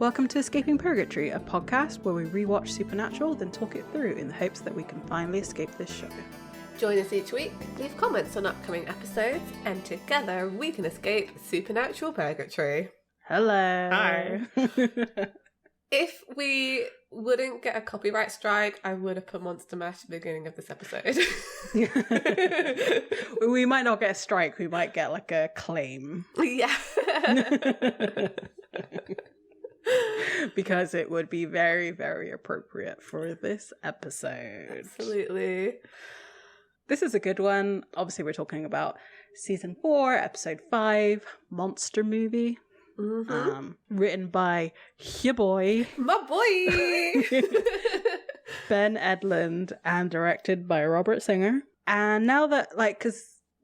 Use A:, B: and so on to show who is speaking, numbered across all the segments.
A: Welcome to Escaping Purgatory, a podcast where we rewatch Supernatural, then talk it through in the hopes that we can finally escape this show.
B: Join us each week, leave comments on upcoming episodes, and together we can escape Supernatural Purgatory.
A: Hello.
B: Hi. If we wouldn't get a copyright strike, I would have put Monster Mash at the beginning of this episode.
A: We might not get a strike, we might get like a claim.
B: Yeah.
A: Because it would be very, very appropriate for this episode.
B: Absolutely.
A: This is a good one. Obviously, we're talking about season 4, episode 5, Monster Movie.
B: Mm-hmm.
A: Written by your boy.
B: My boy!
A: Ben Edlund, and directed by Robert Singer. And now that, like, because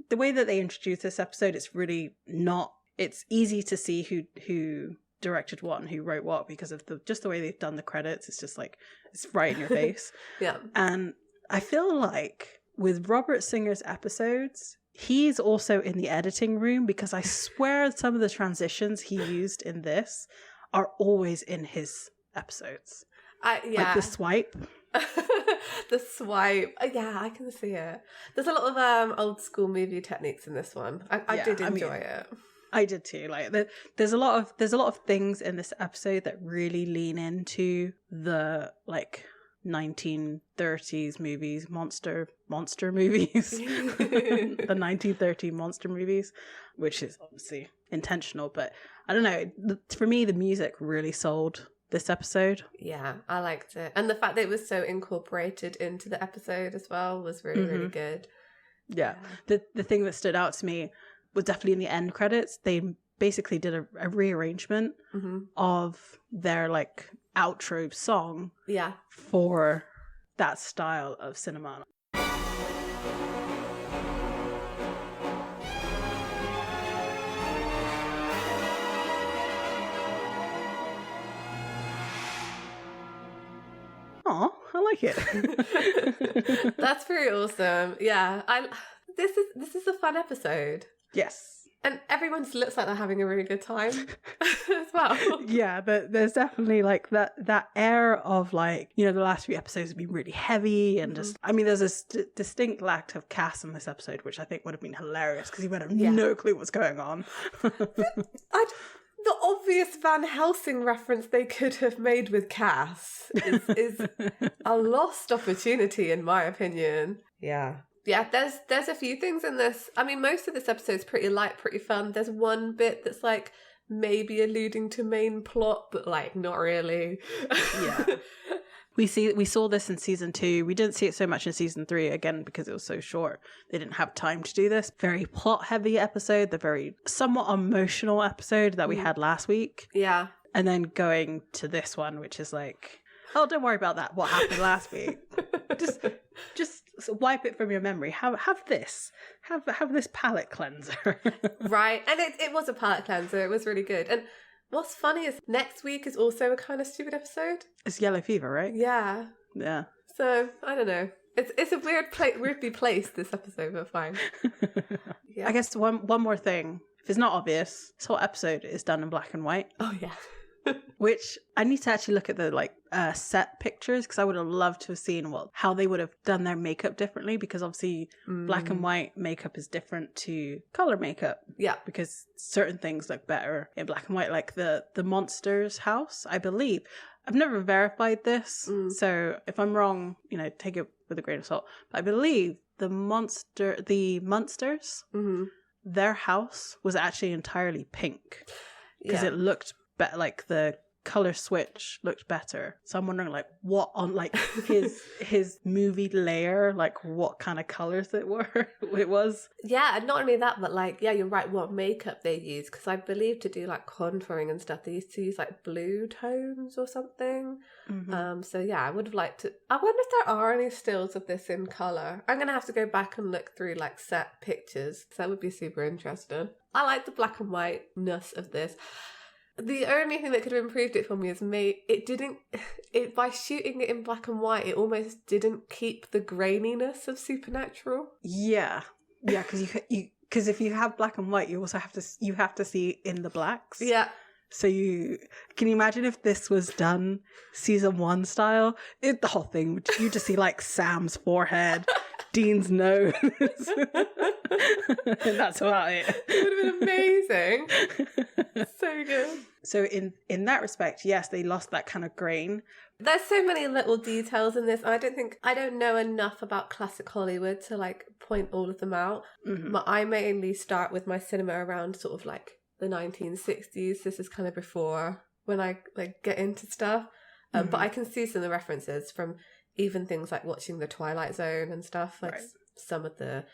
A: the way that they introduce this episode, it's really not, it's easy to see who directed what and who wrote what because of just the way they've done the credits. It's just like, it's right in your face.
B: Yeah.
A: And I feel like with Robert Singer's episodes, he's also in the editing room because I swear some of the transitions he used in this are always in his episodes.
B: Yeah.
A: Like the swipe.
B: The swipe. Yeah, I can see it. There's a lot of old school movie techniques in this one. I did enjoy it.
A: I did too. Like there's a lot of things in this episode that really lean into the like 1930s movies, monster movies. The 1930 monster movies, which is obviously intentional, but I don't know, for me the music really sold this episode.
B: Yeah, I liked it, and the fact that it was so incorporated into the episode as well was really really good.
A: Yeah. The thing that stood out to me was definitely in the end credits. They basically did a rearrangement of their like outro song for that style of cinema. Oh, I like it.
B: That's pretty awesome. Yeah, this is a fun episode.
A: Yes.
B: And everyone just looks like they're having a really good time as well.
A: Yeah, but there's definitely like that air of like, you know, the last few episodes have been really heavy and just, I mean, there's a distinct lack of Cass in this episode, which I think would have been hilarious because he would have no clue what's going on.
B: The obvious Van Helsing reference they could have made with Cass is a lost opportunity, in my opinion. Yeah. Yeah, there's a few things in this. I mean, most of this episode is pretty light, pretty fun. There's one bit that's like maybe alluding to main plot, but like not really.
A: Yeah. We saw this in season 2. We didn't see it so much in season 3, again, because it was so short. They didn't have time to do this. Very plot heavy episode, the very somewhat emotional episode that we had last week.
B: Yeah.
A: And then going to this one, which is like, oh, don't worry about that. What happened last week? Just wipe it from your memory. Have this palate cleanser.
B: Right, and it was a palate cleanser. It was really good. And what's funny is next week is also a kind of stupid episode.
A: It's Yellow Fever, right?
B: Yeah.
A: Yeah.
B: So I don't know. It's a weirdly placed this episode, but fine. Yeah.
A: I guess one more thing. If it's not obvious, this whole episode is done in black and white.
B: Oh yeah.
A: Which I need to actually look at the like set pictures because I would have loved to have seen how they would have done their makeup differently, because obviously black and white makeup is different to color makeup.
B: Yeah,
A: because certain things look better in black and white, like the monster's house, I believe. I've never verified this, so if I'm wrong, you know, take it with a grain of salt. But I believe the Munsters, their house was actually entirely pink because it looked better, like the color switch looked better. So I'm wondering like what on like his movie layer, like what kind of colors it was.
B: Yeah, and not only that, but like, yeah, you're right, what makeup they use, because I believe to do like contouring and stuff they used to use like blue tones or something. So yeah, I would have liked to, I wonder if there are any stills of this in color. I'm gonna have to go back and look through like set pictures, because that would be super interesting. I like the black and whiteness of this. The only thing that could have improved it for me is by shooting it in black and white, it almost didn't keep the graininess of Supernatural.
A: Yeah, because if you have black and white, you also have to see in the blacks.
B: Yeah.
A: So can you imagine if this was done season 1 style? The whole thing, you just see like Sam's forehead, Dean's nose. And that's about it.
B: It would have been amazing. So good.
A: So in that respect, yes, they lost that kind of grain.
B: There's so many little details in this. I don't know enough about classic Hollywood to like point all of them out.
A: Mm-hmm.
B: But I mainly start with my cinema around sort of like the 1960s. This is kind of before when I like get into stuff. But I can see some of the references from even things like watching The Twilight Zone and stuff. Like some of the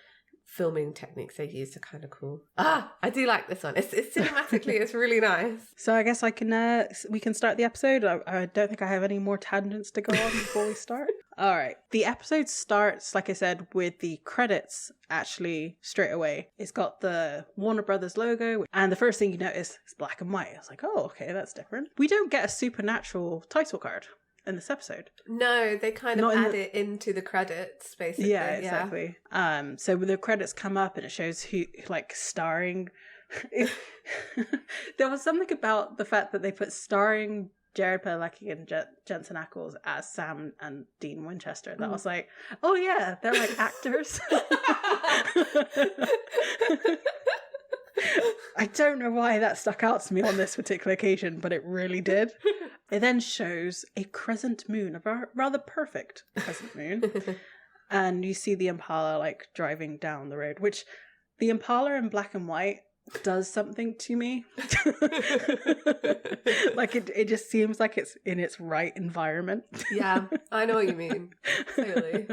B: filming techniques they use are kind of cool. I do like this one. It's cinematically, it's really nice.
A: So I guess we can start the episode. I don't think I have any more tangents to go on before we start. All right. The episode starts, like I said, with the credits actually straight away. It's got the Warner Brothers logo, and the first thing you notice is black and white. I was like, oh, okay, that's different. We don't get a supernatural title card in this episode.
B: No, they kind of add it into the credits, basically.
A: Yeah, exactly. So when the credits come up and it shows who like starring. There was something about the fact that they put starring Jared Padalecki and Jensen Ackles as Sam and Dean Winchester. That was like, oh yeah, they're like actors. I don't know why that stuck out to me on this particular occasion, but it really did. It then shows a crescent moon, a rather perfect crescent moon. And you see the Impala like driving down the road, which the Impala in black and white does something to me. Like it just seems like it's in its right environment.
B: Yeah, I know what you mean. Clearly.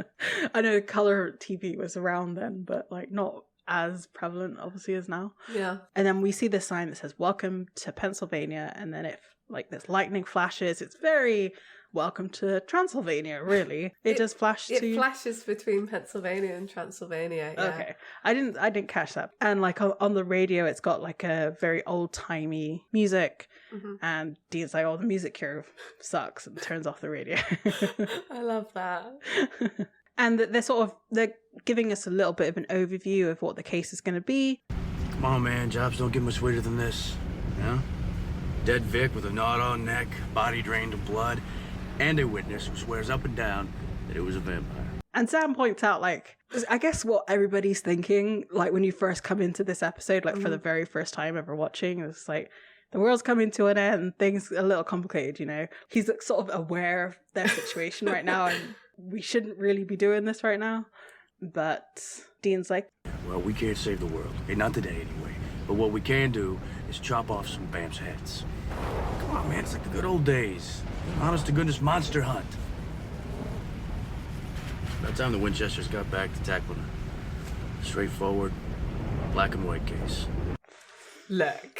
B: I
A: know color TV was around then, but like not as prevalent obviously as now.
B: Yeah.
A: And then we see this sign that says welcome to Pennsylvania, and then it like this lightning flashes. It's very welcome to Transylvania, really. It does flash to
B: It flashes between Pennsylvania and Transylvania. Yeah.
A: Okay. I didn't catch that. And like on the radio it's got like a very old-timey music. And Dean's like, oh, the music here sucks, and turns off the radio.
B: I love that.
A: And they're giving us a little bit of an overview of what the case is going to be.
C: Come on, man. Jobs don't get much weirder than this. Yeah? Dead Vic with a gnawed-on neck, body drained of blood, and a witness who swears up and down that it was a vampire.
A: And Sam points out, like, I guess what everybody's thinking, like, when you first come into this episode, like, for the very first time ever watching, it's like, the world's coming to an end, things are a little complicated, you know? He's like, sort of aware of their situation right now, and we shouldn't really be doing this right now. But Dean's like,
C: well, we can't save the world. Okay, not today anyway. But what we can do is chop off some vamps' heads. Come on, man, it's like the good old days. Honest to goodness monster hunt. By the time the Winchesters got back to tackling a straightforward black and white case.
B: Look.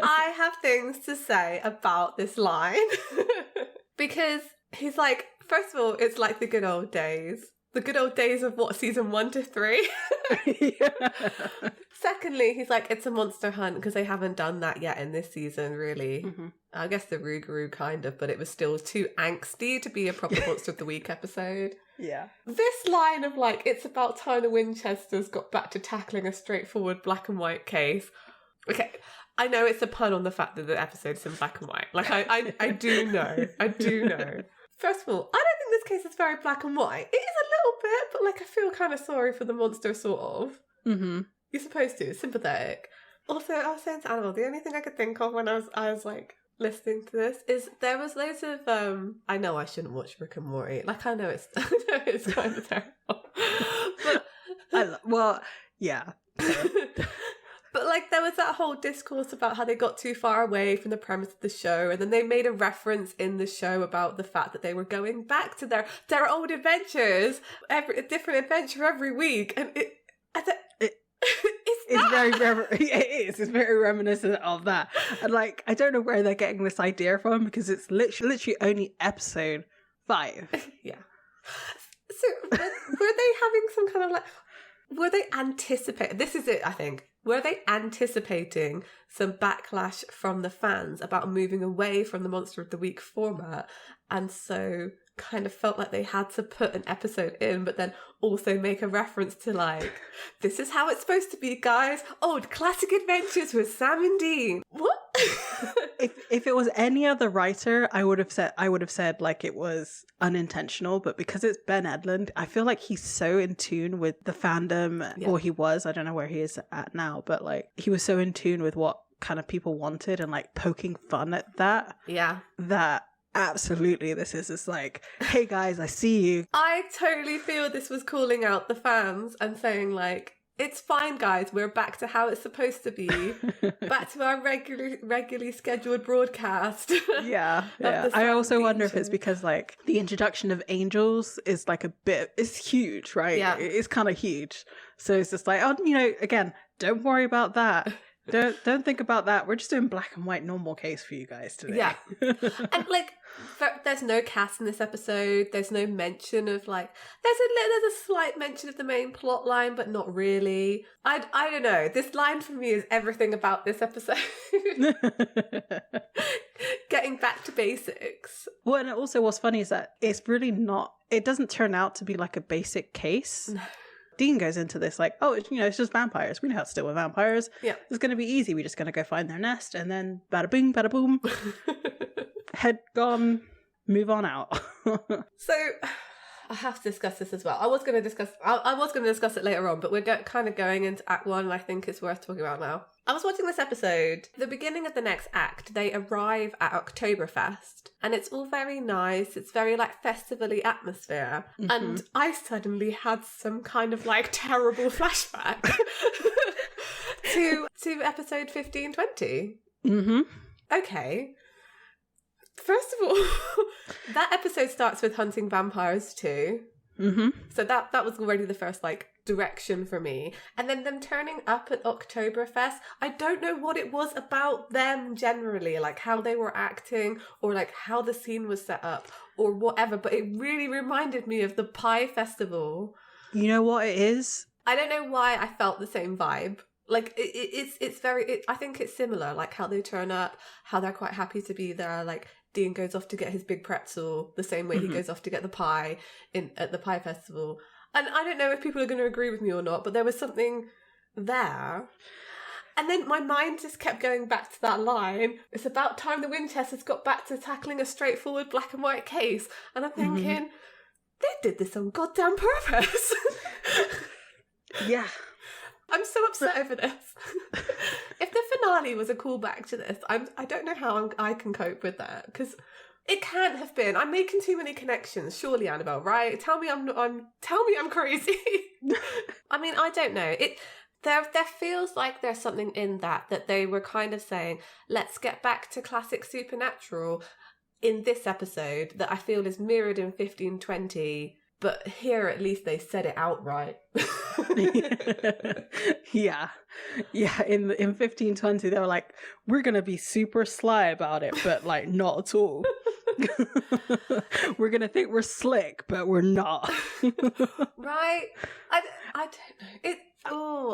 B: I have things to say about this line. Because he's like, first of all, it's like the good old days. The good old days of what, season 1 to 3?
A: yeah.
B: Secondly, he's like, it's a monster hunt because they haven't done that yet in this season, really. I guess the Rougarou kind of, but it was still too angsty to be a proper Monster of the Week episode.
A: Yeah.
B: This line of like, it's about time the Winchesters got back to tackling a straightforward black and white case. Okay, I know it's a pun on the fact that the episode's in black and white. Like, I do know. I do know. First of all, I don't think this case is very black and white. It is a little bit, but like I feel kind of sorry for the monster, sort of. You're supposed to. It's sympathetic. Also, I was saying to Annabelle, the only thing I could think of when I was like listening to this is there was loads of I know I shouldn't watch Rick and Morty. Like I know it's kind of terrible. But
A: yeah.
B: But like there was that whole discourse about how they got too far away from the premise of the show, and then they made a reference in the show about the fact that they were going back to their old adventures, a different adventure every week, and
A: it's very reminiscent of that. And like I don't know where they're getting this idea from, because it's literally only episode 5.
B: Yeah. So were they having some kind of like, were they anticipating, this is it I think, were they anticipating some backlash from the fans about moving away from the Monster of the Week format, and so kind of felt like they had to put an episode in, but then also make a reference to like, this is how it's supposed to be, guys. Old classic adventures with Sam and Dean. What?
A: If it was any other writer, I would have said like it was unintentional, but because it's Ben Edlund, I feel like he's so in tune with the fandom, or he was, I don't know where he is at now, but like he was so in tune with what kind of people wanted and like poking fun at that.
B: Yeah.
A: That absolutely this is just like, hey guys, I see you. I
B: totally feel this was calling out the fans and saying like, it's fine guys, we're back to how it's supposed to be. Back to our regularly scheduled broadcast.
A: Yeah. I also wonder if it's because like the introduction of angels is like it's huge, right?
B: Yeah.
A: It's kind of huge. So it's just like, oh, you know, again, don't worry about that. Don't think about that. We're just doing black and white normal case for you guys today.
B: Yeah. And like, there's no cast in this episode. There's no mention of like, there's a slight mention of the main plot line, but not really. I don't know. This line for me is everything about this episode. Getting back to basics.
A: Well, and also what's funny is that it's really not, it doesn't turn out to be like a basic case. No. Dean goes into this like, oh, it's just vampires. We know how to deal with vampires.
B: Yeah.
A: It's going to be easy. We're just going to go find their nest and then bada boom, bada boom. Head gone, move on out.
B: So I have to discuss this as well. I was going to discuss it later on, but we're kind of going into Act 1 and I think it's worth talking about now. I was watching this episode. The beginning of the next act, they arrive at Oktoberfest and it's all very nice. It's very like festival-y atmosphere. Mm-hmm. And I suddenly had some kind of like terrible flashback to episode 15-20.
A: Mm-hmm.
B: Okay. First of all, that episode starts with hunting vampires too.
A: Mm-hmm.
B: So that was already the first like direction for me. And then them turning up at Oktoberfest, I don't know what it was about them generally, like how they were acting or like how the scene was set up or whatever, but it really reminded me of the Pie Festival.
A: You know what it is?
B: I don't know why I felt the same vibe. Like it's very, I think it's similar, like how they turn up, how they're quite happy to be there, like Dean goes off to get his big pretzel the same way he goes off to get the pie at the Pie Festival. And I don't know if people are going to agree with me or not, but there was something there. And then my mind just kept going back to that line. It's about time the Winchesters got back to tackling a straightforward black and white case. And I'm thinking, they did this on goddamn purpose.
A: Yeah.
B: I'm so upset over this. If the finale was a callback to this, I don't know how I can cope with that, because it can't have been. I'm making too many connections, surely, Annabelle. Right? Tell me I'm crazy. I mean, I don't know. There feels like there's something in that they were kind of saying, let's get back to classic Supernatural in this episode that I feel is mirrored in 15-20. But here, at least, they said it outright.
A: Yeah. In 15-20, they were like, we're going to be super sly about it, but like not at all. We're going to think we're slick, but we're not.
B: Right? I don't know.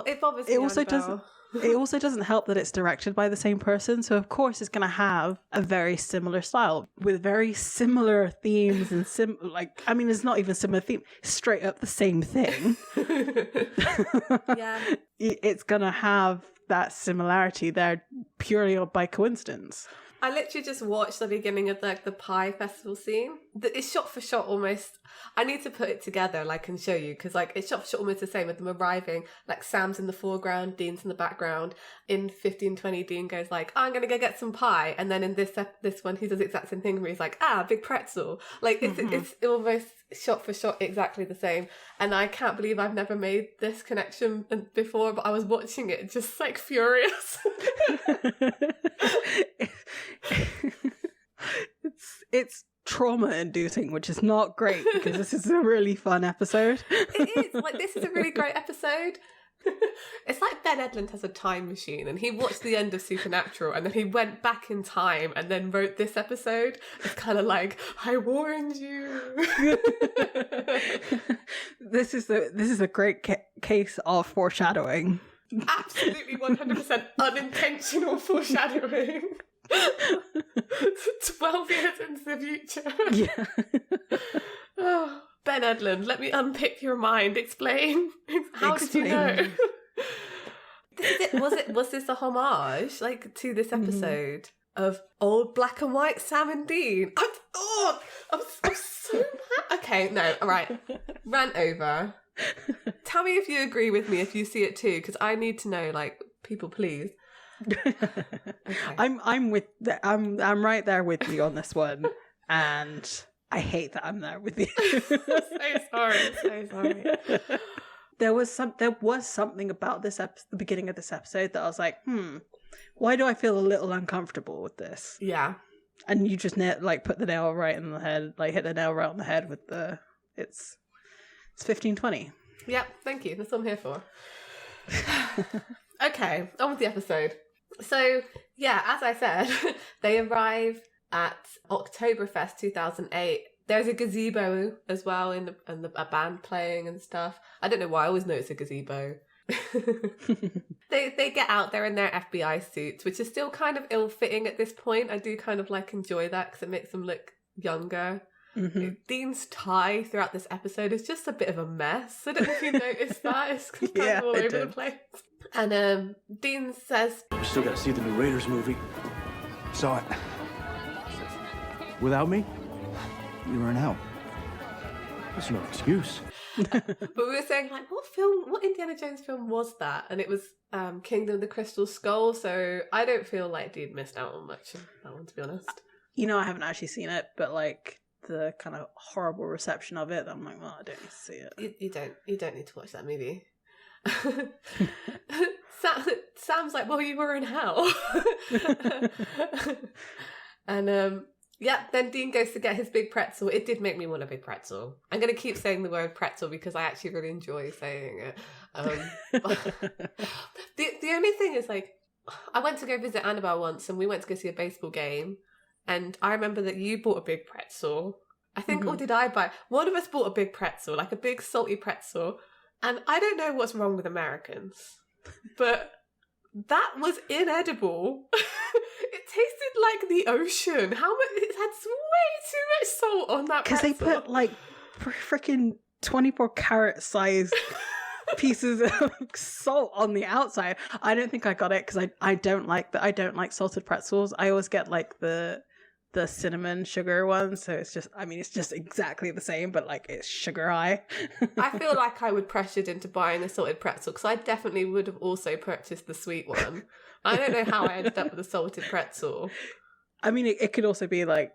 B: It bothers me.
A: It also doesn't help that it's directed by the same person, so of course it's going to have a very similar style with very similar themes and it's not even similar theme, straight up the same thing.
B: Yeah.
A: It's going to have that similarity there purely by coincidence.
B: I literally just watched the beginning of the Pie Festival scene. It's shot for shot almost. I need to put it together and show you, because it's shot for shot almost the same with them arriving. Like Sam's in the foreground, Dean's in the background. In 15-20, Dean goes like, I'm going to go get some pie. And then in this one, he does the exact same thing where he's like, big pretzel. Like it's almost shot for shot exactly the same. And I can't believe I've never made this connection before, but I was watching it just like furious.
A: It's trauma inducing, which is not great because this is a really fun episode.
B: It is. Like, this is a really great episode. It's like Ben Edlund has a time machine and he watched the end of Supernatural and then he went back in time and then wrote this episode. It's kind of like, I warned you.
A: This is a great case of foreshadowing.
B: Absolutely 100% unintentional foreshadowing. 12 years into the future.
A: Yeah.
B: Oh, Ben Edlund, let me unpick your mind. Explain. How did you know? Was this a homage, like, to this episode of old black and white Sam and Dean? I'm so mad. Okay, no, all right. Rant over. Tell me if you agree with me, if you see it too, because I need to know, like, people, please. Okay.
A: I'm right there with you on this one, and I hate that I'm there with you.
B: So sorry.
A: There was something about this the beginning of this episode that I was like, why do I feel a little uncomfortable with this?
B: Yeah.
A: And you just put the nail right in the head, like hit the nail right on the head with it's 1520.
B: Yeah, thank you. That's what I'm here for. Okay, on with the episode. So, yeah, as I said, they arrive at Oktoberfest 2008. There's a gazebo as well, and a band playing and stuff. I don't know why, I always know it's a gazebo. They get out there in their FBI suits, which is still kind of ill-fitting at this point. I do kind of enjoy that because it makes them look younger. Mm-hmm. Dean's tie throughout this episode is just a bit of a mess. I don't know if you noticed that. It's kind of all over the place. And Dean says,
C: "We still got to see the new Raiders movie. Saw it. Without me, you were in hell. There's no excuse."
B: But we were saying, what Indiana Jones film was that? And it was Kingdom of the Crystal Skull. So I don't feel like Dean missed out on much of that one, to be honest.
A: I haven't actually seen it, but the kind of horrible reception of it, I'm like, well, I don't need to see it.
B: You don't need to watch that movie. Sam's like, well, you were in hell. And then Dean goes to get his big pretzel. It did make me want a big pretzel. I'm going to keep saying the word pretzel because I actually really enjoy saying it. The only thing is, I went to go visit Annabelle once, and we went to go see a baseball game. And I remember that you bought a big pretzel. I think, or did I buy? One of us bought a big pretzel, like a big salty pretzel. And I don't know what's wrong with Americans, but that was inedible. It tasted like the ocean. How much? It had way too much salt on that pretzel.
A: Because they put freaking 24 carat size pieces of salt on the outside. I don't think I got it because I don't like salted pretzels. I always get the cinnamon sugar one, so it's just exactly the same, but it's sugar high.
B: I feel like I would pressured into buying a salted pretzel because I definitely would have also purchased the sweet one. I don't know how I ended up with a salted pretzel. I mean,
A: it could also be it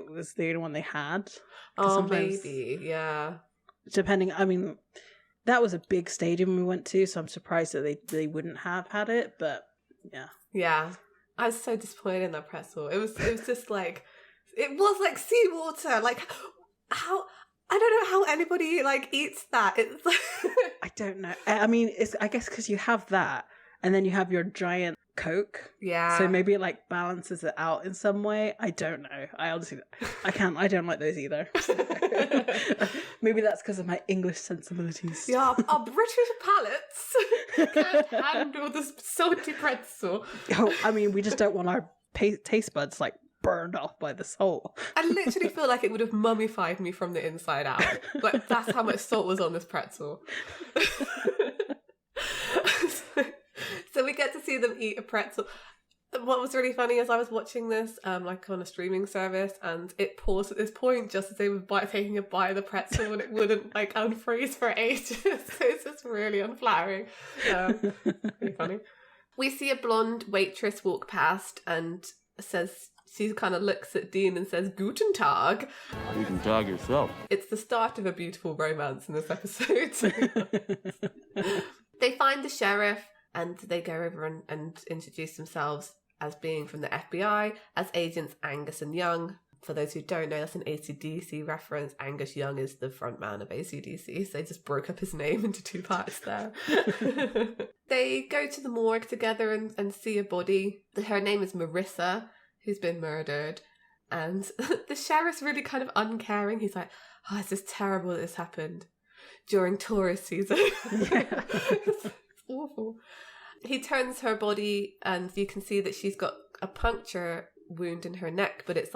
A: was the only one they had.
B: Oh, maybe, yeah.
A: Depending, that was a big stadium we went to, so I'm surprised that they wouldn't have had it, but yeah.
B: Yeah. I was so disappointed in that pretzel. It was just it was like seawater. How, I don't know how anybody eats that. It's
A: I don't know. I guess because you have that, and then you have your giant Coke.
B: Yeah.
A: So maybe it balances it out in some way. I don't know. I honestly, I don't like those either. Maybe that's because of my English sensibilities.
B: Yeah, our British palates can't handle this salty pretzel.
A: We just don't want our taste buds burned off by the salt.
B: I literally feel like it would have mummified me from the inside out. That's how much salt was on this pretzel. So we get to see them eat a pretzel. What was really funny is I was watching this on a streaming service, and it paused at this point just as they were taking a bite of the pretzel, and it wouldn't unfreeze for ages. So it's just really unflattering. Pretty funny. We see a blonde waitress walk past and says, she kind of looks at Dean and says, "Guten Tag."
C: Guten Tag yourself.
B: It's the start of a beautiful romance in this episode. They find the sheriff, and they go over and introduce themselves as being from the FBI, as agents Angus and Young. For those who don't know, that's an AC/DC reference. Angus Young is the front man of AC/DC, so they just broke up his name into two parts there. They go to the morgue together and see a body. Her name is Marissa, who's been murdered. And the sheriff's really kind of uncaring. He's like, "Oh, it's just terrible that this happened during tourist season."
A: Yeah.
B: It's awful. He turns her body, and you can see that she's got a puncture wound in her neck, but it's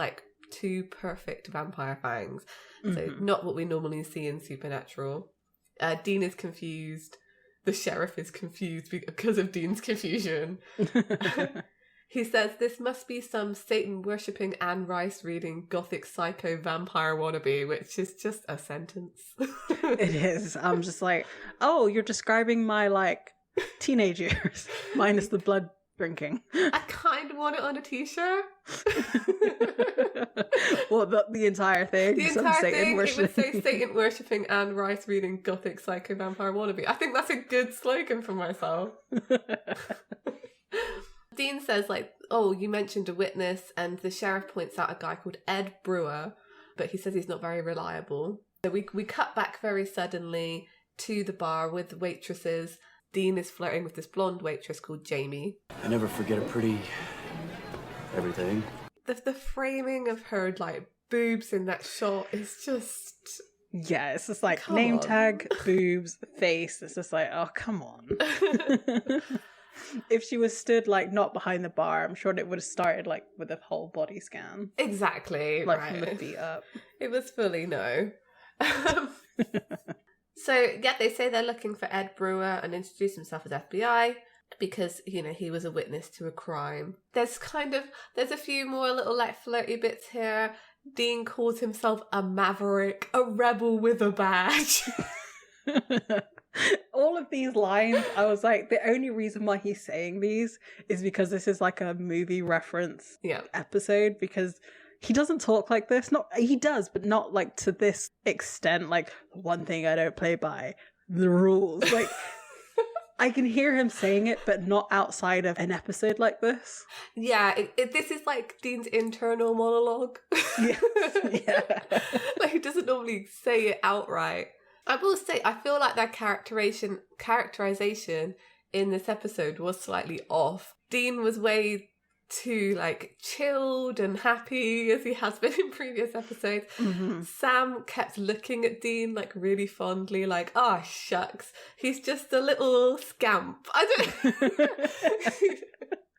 B: 2 perfect vampire fangs. So not what we normally see in Supernatural. Dean is confused. The sheriff is confused because of Dean's confusion. He says this must be some Satan-worshipping Anne Rice-reading gothic psycho vampire wannabe, which is just a sentence.
A: It is. I'm just like, oh, you're describing my, like, teenage years, minus the blood drinking.
B: I kind of want it on a t-shirt.
A: Well, the entire thing?
B: The entire thing, it would say Satan-worshipping Anne Rice-reading gothic psycho vampire wannabe. I think that's a good slogan for myself. Dean says, like, oh, you mentioned a witness, and the sheriff points out a guy called Ed Brewer, but he says he's not very reliable. So we cut back very suddenly to the bar with the waitresses. Dean is flirting with this blonde waitress called Jamie.
C: I never forget a pretty everything.
B: The framing of her, like, boobs in that shot is just...
A: Yeah, it's just like name tag, boobs, face. It's just like, oh, come on. If she was stood, like, not behind the bar, I'm sure it would have started, like, with a whole body scan.
B: Exactly.
A: Like,
B: right.
A: from the feet up.
B: It was fully no. So, yeah, they say they're looking for Ed Brewer and introduce himself as FBI because, you know, he was a witness to a crime. There's a few more little, like, flirty bits here. Dean calls himself a maverick, a rebel with a badge.
A: All of these lines, I was like, the only reason why he's saying these is because this is like a movie reference episode, because he doesn't talk like this. Not he does, but not like to this extent. Like, one thing I don't play by, the rules. Like, I can hear him saying it, but not outside of an episode like this.
B: Yeah, this is like Dean's internal monologue.
A: Yes, yeah.
B: Like, he doesn't normally say it outright. I will say, I feel like their characterization in this episode was slightly off. Dean was way too, like, chilled and happy as he has been in previous episodes. Sam kept looking at Dean, like, really fondly, like, oh, shucks, he's just a little scamp. I don't...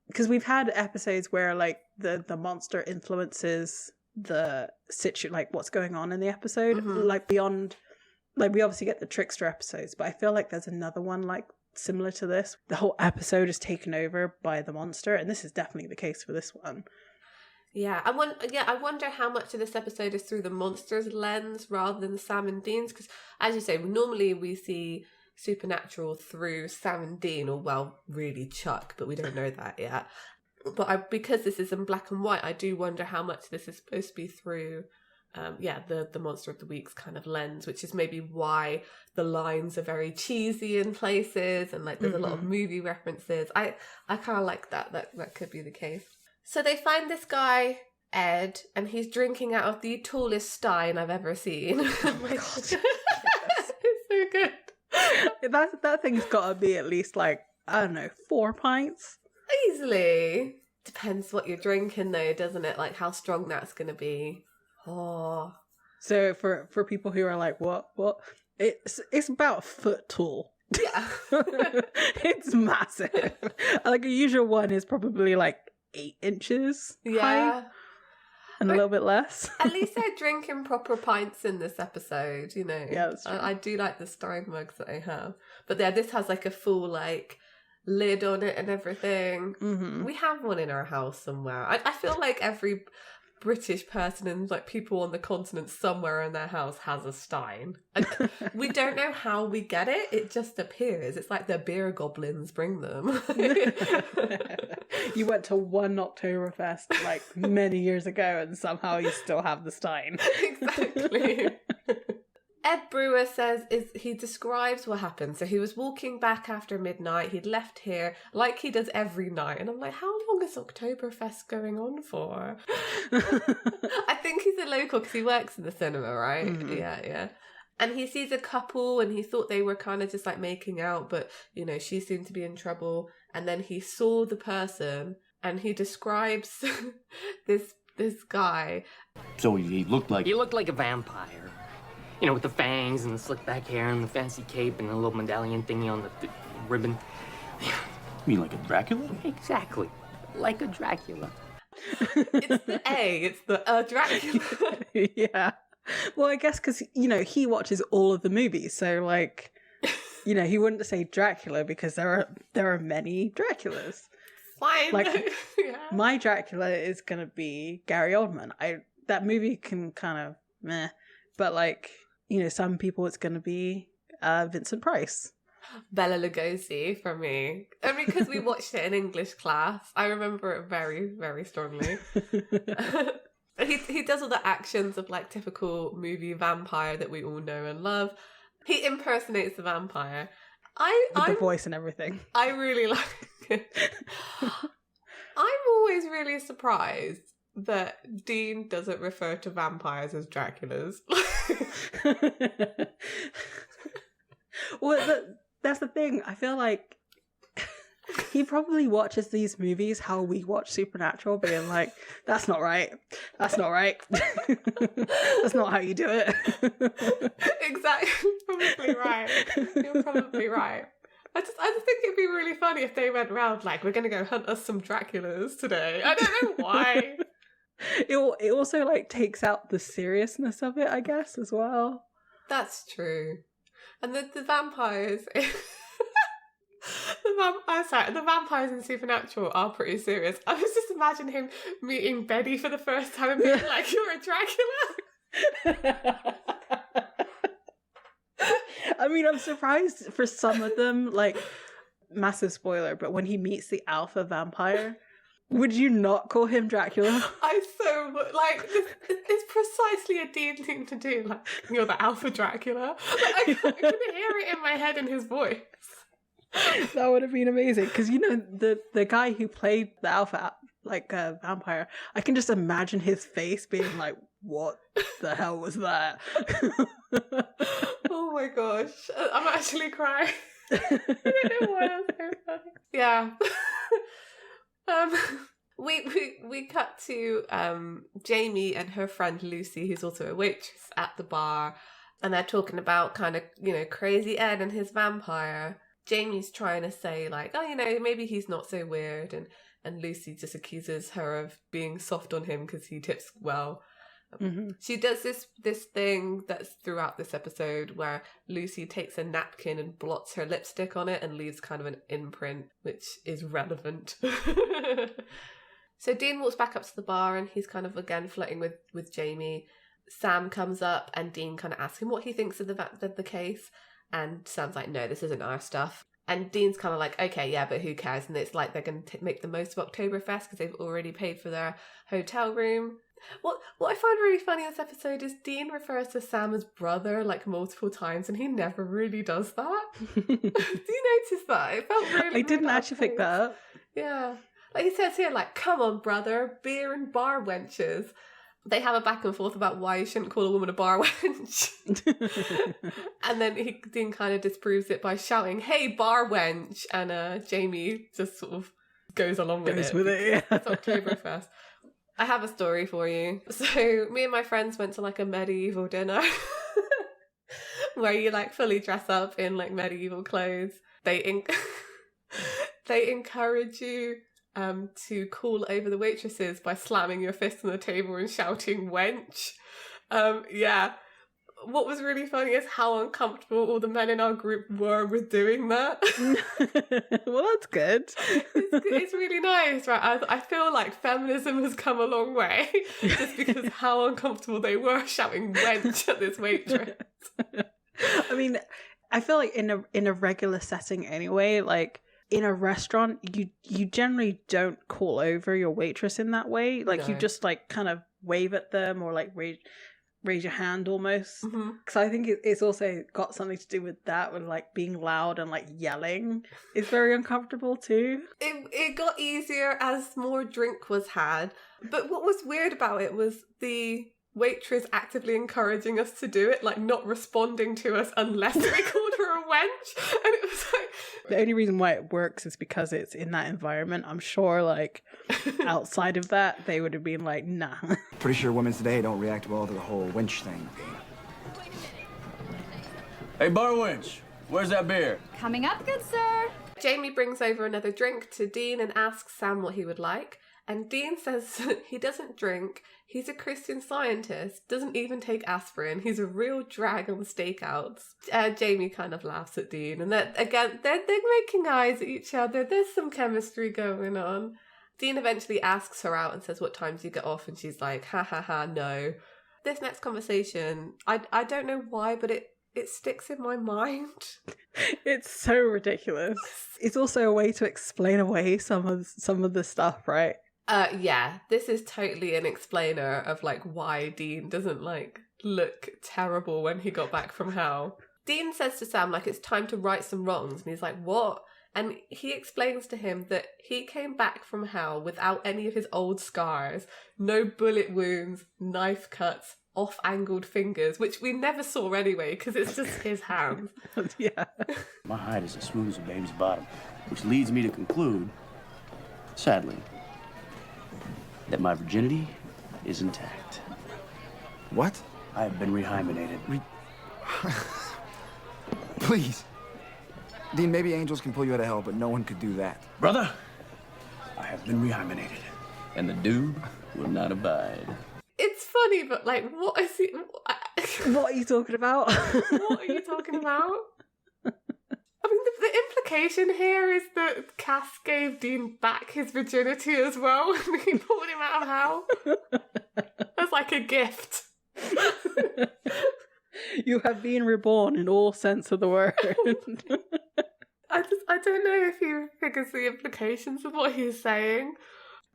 A: Because we've had episodes where, like, the monster influences the like, what's going on in the episode, like, beyond... Like, we obviously get the trickster episodes, but I feel like there's another one, like, similar to this. The whole episode is taken over by the monster, and this is definitely the case for this one.
B: Yeah, I wonder how much of this episode is through the monster's lens rather than Sam and Dean's, because, as you say, normally we see Supernatural through Sam and Dean, or, well, really Chuck, but we don't know that yet. But because this is in black and white, I do wonder how much this is supposed to be through... the Monster of the Week's kind of lens, which is maybe why the lines are very cheesy in places, and, like, there's a lot of movie references. I kind of like that. That could be the case. So they find this guy, Ed, and he's drinking out of the tallest stein I've ever seen. Oh my God. It's so good.
A: That thing's got to be at least, like, I don't know, 4 pints?
B: Easily. Depends what you're drinking, though, doesn't it? Like, how strong that's going to be. Oh, so
A: for people who are like, what? It's about a foot tall.
B: Yeah,
A: it's massive. Like, a usual one is probably like 8 inches high, and a little bit less.
B: At least they're drinking proper pints in this episode, you know.
A: Yeah, that's true.
B: I do like the stein mugs that they have, but yeah, this has like a full, like, lid on it and everything. We have one in our house somewhere. I feel like every British person and, like, people on the continent somewhere in their house has a stein. And we don't know how we get it. It just appears. It's like the beer goblins bring them.
A: You went to one Oktoberfest, like, many years ago, and somehow you still have the stein.
B: Exactly. Ed Brewer he describes what happened. So he was walking back after midnight. He'd left here like he does every night. And I'm like, how long is Oktoberfest going on for? I think he's a local because he works in the cinema, right? Yeah. And he sees a couple and he thought they were kind of just, like, making out. But, you know, she seemed to be in trouble. And then he saw the person and he describes this guy.
C: So he looked like...
D: He looked like a vampire. You know, with the fangs and the slick back hair and the fancy cape and the little medallion thingy on the ribbon.
C: You mean like a Dracula?
D: Exactly. Like a Dracula.
B: It's the A. It's the Dracula.
A: Yeah. Well, I guess because, you know, he watches all of the movies. So, like, you know, he wouldn't say Dracula because there are many Draculas.
B: Fine.
A: Like,
B: yeah.
A: my Dracula is going to be Gary Oldman. That movie can kind of meh. But, like, you know, some people it's going to be Vincent Price.
B: Bela Lugosi for me. I mean, because we watched it in English class. I remember it very, very strongly. He does all the actions of like typical movie vampire that we all know and love. He impersonates the vampire.
A: With the voice and everything.
B: I really like it. I'm always really surprised that Dean doesn't refer to vampires as Draculas.
A: Well, that's the thing. I feel like he probably watches these movies how we watch Supernatural, being like, that's not right. That's not right. That's not how you do it.
B: Exactly. Probably right. You're probably right. I just think it'd be really funny if they went around like, we're going to go hunt us some Draculas today. I don't know why.
A: It also like takes out the seriousness of it, I guess, as well.
B: That's true. And the vampires... The vampires in Supernatural are pretty serious. I was just imagining him meeting Betty for the first time and being like, you're a Dracula.
A: I mean, I'm surprised for some of them, like, massive spoiler, but when he meets the alpha vampire, would you not call him Dracula?
B: It's precisely a Dean thing to do. Like, you're the alpha Dracula. Like, I can hear it in my head in his voice.
A: That would have been amazing because, you know, the guy who played the alpha vampire, I can just imagine his face being like, what the hell was that?
B: Oh my gosh, I'm actually crying. I don't know why that's so funny. Yeah. We cut to Jamie and her friend Lucy, who's also a waitress, at the bar, and they're talking about kind of, you know, Crazy Ed and his vampire. Jamie's trying to say, like, oh, you know, maybe he's not so weird. And Lucy just accuses her of being soft on him because he tips well. Mm-hmm. She does this thing that's throughout this episode where Lucy takes a napkin and blots her lipstick on it and leaves kind of an imprint, which is relevant. So Dean walks back up to the bar and he's kind of, again, flirting with Jamie. Sam comes up and Dean kind of asks him what he thinks of the case. And Sam's like, no, this isn't our stuff. And Dean's kind of like, okay, yeah, but who cares? And it's like they're going to make the most of Oktoberfest because they've already paid for their hotel room. What I find really funny in this episode is Dean refers to Sam as brother like multiple times and he never really does that. Do you notice that? It felt really...
A: I didn't actually pick that up.
B: Yeah. Like he says here, like, come on, brother, beer and bar wenches. They have a back and forth about why you shouldn't call a woman a bar wench. And then Dean kind of disproves it by shouting, hey, bar wench. And Jamie just sort of goes along with it.
A: Yeah.
B: It's Oktoberfest. I have a story for you. So me and my friends went to like a medieval dinner where you like fully dress up in like medieval clothes. They encourage you to call over the waitresses by slamming your fist on the table and shouting wench. Yeah. What was really funny is how uncomfortable all the men in our group were with doing that.
A: Well, that's good.
B: It's really nice, right? I feel like feminism has come a long way just because how uncomfortable they were shouting wench at this waitress.
A: I mean, I feel like in a regular setting anyway, like in a restaurant, you generally don't call over your waitress in that way. Like, no. You just like kind of wave at them or like raise your hand almost. Because I think it's also got something to do with that, with like being loud and like yelling is very uncomfortable too.
B: It got easier as more drink was had. But what was weird about it was the waitress actively encouraging us to do it, like not responding to us unless we called her a wench. And it was like...
A: The only reason why it works is because it's in that environment. I'm sure like outside of that, they would have been like, nah.
E: Pretty sure women today don't react well to the whole wench thing.
C: Hey, bar wench, where's that beer?
F: Coming up, good sir.
B: Jamie brings over another drink to Dean and asks Sam what he would like. And Dean says he doesn't drink, he's a Christian Scientist, doesn't even take aspirin, he's a real drag on stakeouts. Jamie kind of laughs at Dean, and they're making eyes at each other, there's some chemistry going on. Dean eventually asks her out and says, what time do you get off? And she's like, ha ha ha, no. This next conversation, I don't know why, but it sticks in my mind.
A: It's so ridiculous. It's also a way to explain away some of the stuff, right?
B: Yeah, this is totally an explainer of like why Dean doesn't like look terrible when he got back from hell. Dean says to Sam like it's time to right some wrongs, and he's like, what? And he explains to him that he came back from hell without any of his old scars, no bullet wounds, knife cuts, off-angled fingers, which we never saw anyway because it's just his hands.
A: Yeah.
C: My hide is as smooth as a baby's bottom, which leads me to conclude, sadly, that my virginity is intact.
E: What?
C: I have been rehymenated.
E: Please. Dean, maybe angels can pull you out of hell, but no one could do that.
C: Brother, I have been rehymenated, and the dude will not abide.
B: It's funny, but like, what is he?
A: What are you talking about?
B: What are you talking about? I mean, the implication here is that Cass gave Dean back his virginity as well when he pulled him out of hell. As like a gift.
A: You have been reborn in all sense of the word.
B: I don't know if he figures the implications of what he's saying.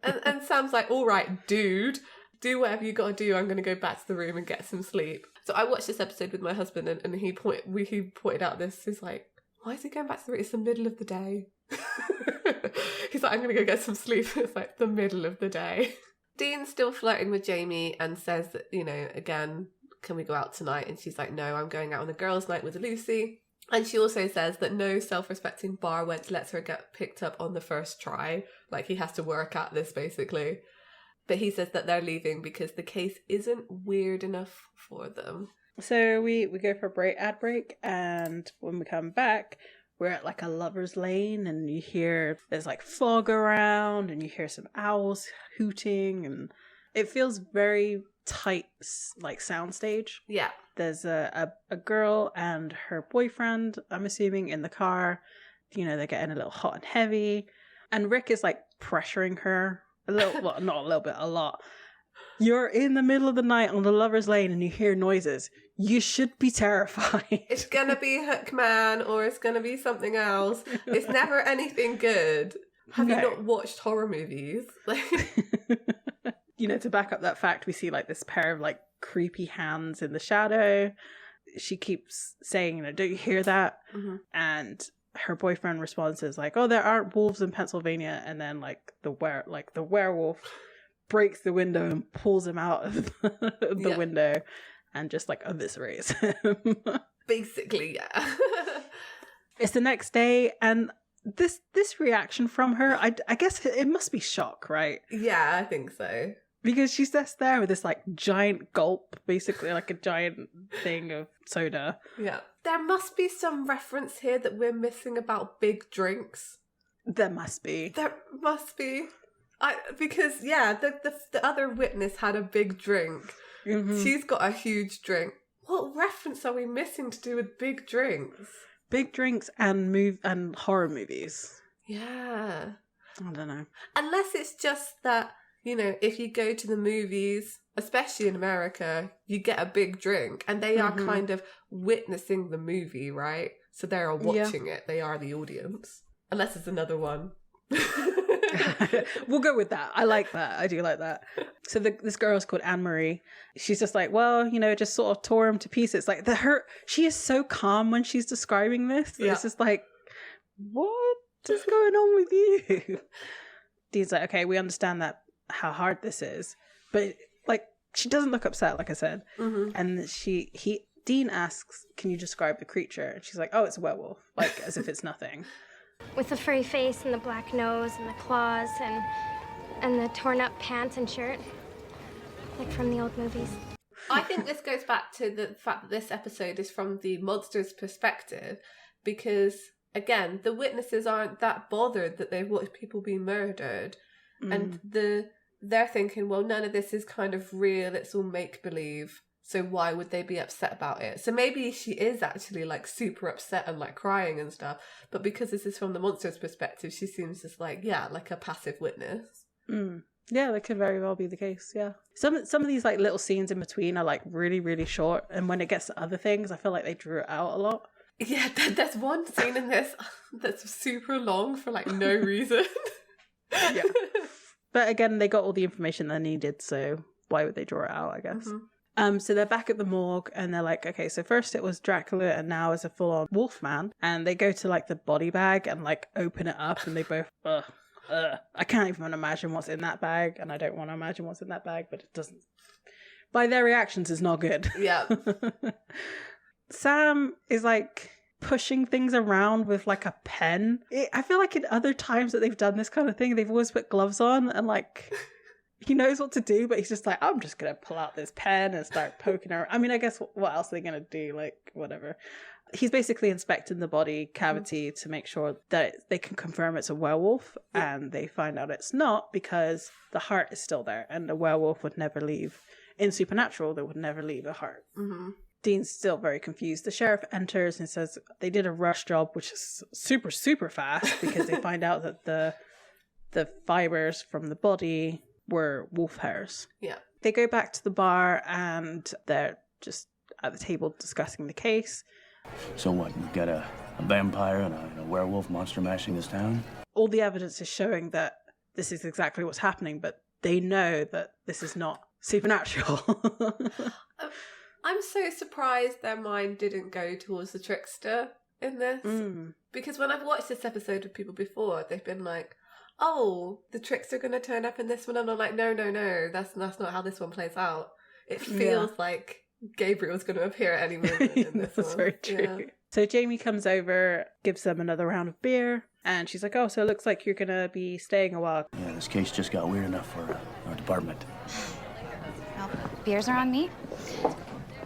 B: And Sam's like, all right, dude, do whatever you gotta do. I'm gonna go back to the room and get some sleep. So I watched this episode with my husband, and he pointed out this. He's like, why is he going back to the room? It's the middle of the day. He's like, I'm gonna go get some sleep. It's like the middle of the day. Dean's still flirting with Jamie and says that, you know, again, can we go out tonight? And she's like, no, I'm going out on a girls' night with Lucy. And she also says that no self-respecting bar wench lets her get picked up on the first try. Like, he has to work at this, basically. But he says that they're leaving because the case isn't weird enough for them.
A: So we go for a ad break, and when we come back, we're at like a lover's lane, and you hear there's like fog around, and you hear some owls hooting, and it feels very tight, like soundstage.
B: Yeah.
A: There's a girl and her boyfriend, I'm assuming, in the car. You know, they're getting a little hot and heavy, and Rick is like pressuring her a little, well, not a little bit, a lot. You're in the middle of the night on the lover's lane and you hear noises. You should be terrified. It's
B: gonna be Hookman, or it's gonna be something else. It's never anything good. Have you not watched horror movies?
A: You know, to back up that fact, we see like this pair of like creepy hands in the shadow. She keeps saying, you know, don't you hear that? Mm-hmm. And her boyfriend responds as like, oh, there aren't wolves in Pennsylvania. And then like the werewolf breaks the window and pulls him out of the window and just like eviscerates him.
B: Basically, yeah.
A: It's the next day, and this reaction from her, I guess it must be shock, right?
B: Yeah, I think so.
A: Because she's just there with this like giant gulp, basically like a giant thing of soda.
B: Yeah. There must be some reference here that we're missing about big drinks.
A: There must be.
B: Because the other witness had a big drink. Mm-hmm. She's got a huge drink. What reference are we missing to do with big drinks?
A: Big drinks and horror movies.
B: Yeah.
A: I don't know.
B: Unless it's just that, you know, if you go to the movies, especially in America, you get a big drink and they are kind of witnessing the movie, right? So they're watching it. They are the audience. Unless it's another one.
A: We'll go with that. I like that. I do like that. So this girl's called Anne-Marie. She's just like, well, you know, just sort of tore him to pieces. Like she is so calm when she's describing this. Yeah. It's just like, what is going on with you? Dean's like, okay, we understand that how hard this is, but like she doesn't look upset, like I said. Mm-hmm. And Dean asks, can you describe the creature? And she's like, oh, it's a werewolf, like as if it's nothing.
F: With the furry face and the black nose and the claws and the torn up pants and shirt. Like from the old movies.
B: I think this goes back to the fact that this episode is from the monster's perspective, because, again, the witnesses aren't that bothered that they've watched people be murdered. And they're thinking, well, none of this is kind of real, it's all make-believe, so why would they be upset about it? So maybe she is actually like super upset and like crying and stuff, but because this is from the monster's perspective, she seems just like, yeah, like a passive witness.
A: Yeah, that could very well be the case. Yeah, some of these like little scenes in between are like really, really short, and when it gets to other things, I feel like they drew it out a lot.
B: Yeah, there's one scene in this that's super long for like no reason.
A: Yeah, but again, they got all the information they needed, so why would they draw it out, I guess. So they're back at the morgue, and they're like, okay, so first it was Dracula, and now it's a full-on wolf man, and they go to like the body bag and like open it up, and they both I can't even imagine what's in that bag, and I don't want to imagine what's in that bag, but it doesn't, by their reactions, it's not good.
B: Yeah.
A: Sam is like pushing things around with like a pen. I feel like in other times that they've done this kind of thing, they've always put gloves on, and like he knows what to do, but he's just like, I'm just gonna pull out this pen and start poking around. I mean, I guess what else are they gonna do? Like, whatever. He's basically inspecting the body cavity to make sure that they can confirm it's a werewolf, and they find out it's not because the heart is still there, and a werewolf would never leave. In Supernatural, they would never leave a heart. Dean's still very confused. The sheriff enters and says they did a rush job, which is super, super fast, because they find out that the fibers from the body were wolf hairs.
B: Yeah.
A: They go back to the bar, and they're just at the table discussing the case.
C: So what, we've got a vampire and a werewolf monster mashing this town?
A: All the evidence is showing that this is exactly what's happening, but they know that this is not supernatural.
B: I'm so surprised their mind didn't go towards the trickster in this. Because when I've watched this episode with people before, they've been like, oh, the trickster going to turn up in this one? And I'm like, no, that's not how this one plays out. It feels like Gabriel's going to appear at any moment in this
A: That's
B: one.
A: very true. Yeah. So Jamie comes over, gives them another round of beer, and she's like, oh, so it looks like you're going to be staying a while.
C: Yeah, this case just got weird enough for our department.
G: Well, beers are on me.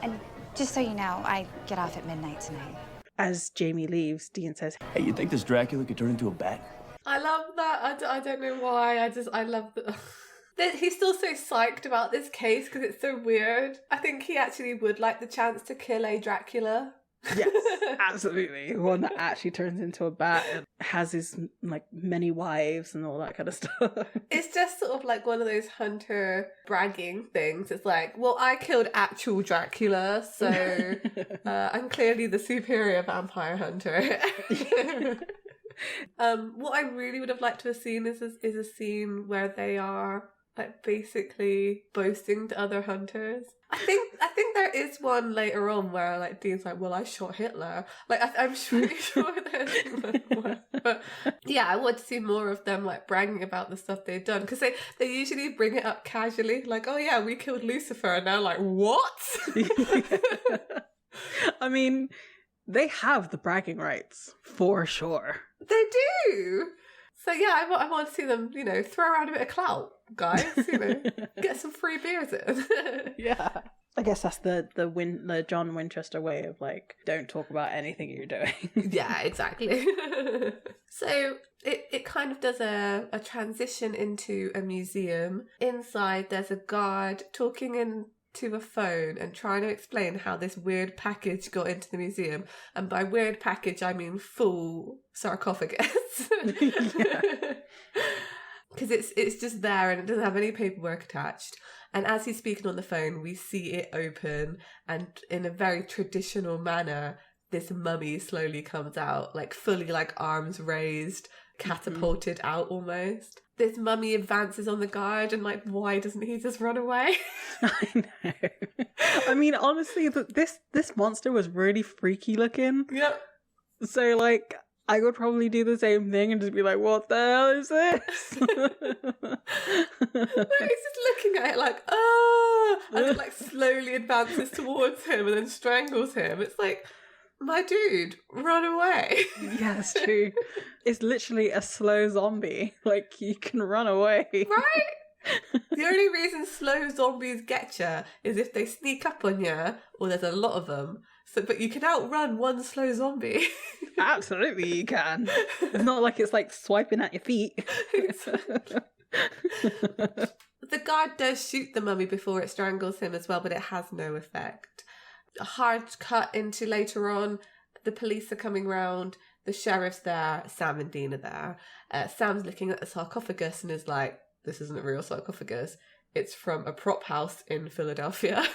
G: And just so you know, I get off at midnight tonight.
A: As Jamie leaves, Dean says,
C: Hey, you think this Dracula could turn into a bat?
B: I love that. I don't know why. I love that. He's still so psyched about this case because it's so weird. I think he actually would like the chance to kill a Dracula.
A: Yes, absolutely. One that actually turns into a bat and has his like many wives and all that kind of stuff.
B: It's just sort of like one of those hunter bragging things. It's like, well, I killed actual Dracula, so I'm clearly the superior vampire hunter. What I really would have liked to have seen is a scene where they are like basically boasting to other hunters. I think there is one later on where like Dean's like, well, I shot Hitler. Like I'm pretty sure there's one. But yeah, I want to see more of them like bragging about the stuff they've done, because they usually bring it up casually, like, oh yeah, we killed Lucifer, and now like, what?
A: I mean, they have the bragging rights for sure.
B: They do. So yeah, I want to see them, throw around a bit of clout, guys. Get some free beers in.
A: Yeah, I guess that's the John Winchester way of like, don't talk about anything you're doing.
B: Yeah, exactly. So it kind of does a transition into a museum. Inside, there's a guard talking into a phone and trying to explain how this weird package got into the museum. And by weird package, I mean full sarcophagus. Because it's just there and it doesn't have any paperwork attached. And as he's speaking on the phone, we see it open, and in a very traditional manner, this mummy slowly comes out, like fully like arms raised, catapulted out almost. This mummy advances on the guard, and like, why doesn't he just run away?
A: I know. I mean, honestly, this monster was really freaky looking.
B: Yep.
A: So like, I would probably do the same thing and just be like, what the hell is this?
B: He's just looking at it like, oh, and it like slowly advances towards him and then strangles him. It's like, my dude, run away.
A: Yeah, it's true. It's literally a slow zombie. Like, you can run away.
B: Right? The only reason slow zombies get you is if they sneak up on you, or there's a lot of them. So, but you can outrun one slow zombie.
A: Absolutely, you can. It's not like it's like swiping at your feet.
B: The guard does shoot the mummy before it strangles him as well, but it has no effect. A hard cut into later on, the police are coming round, the sheriff's there, Sam and Dean are there. Sam's looking at the sarcophagus and is like, this isn't a real sarcophagus. It's from a prop house in Philadelphia.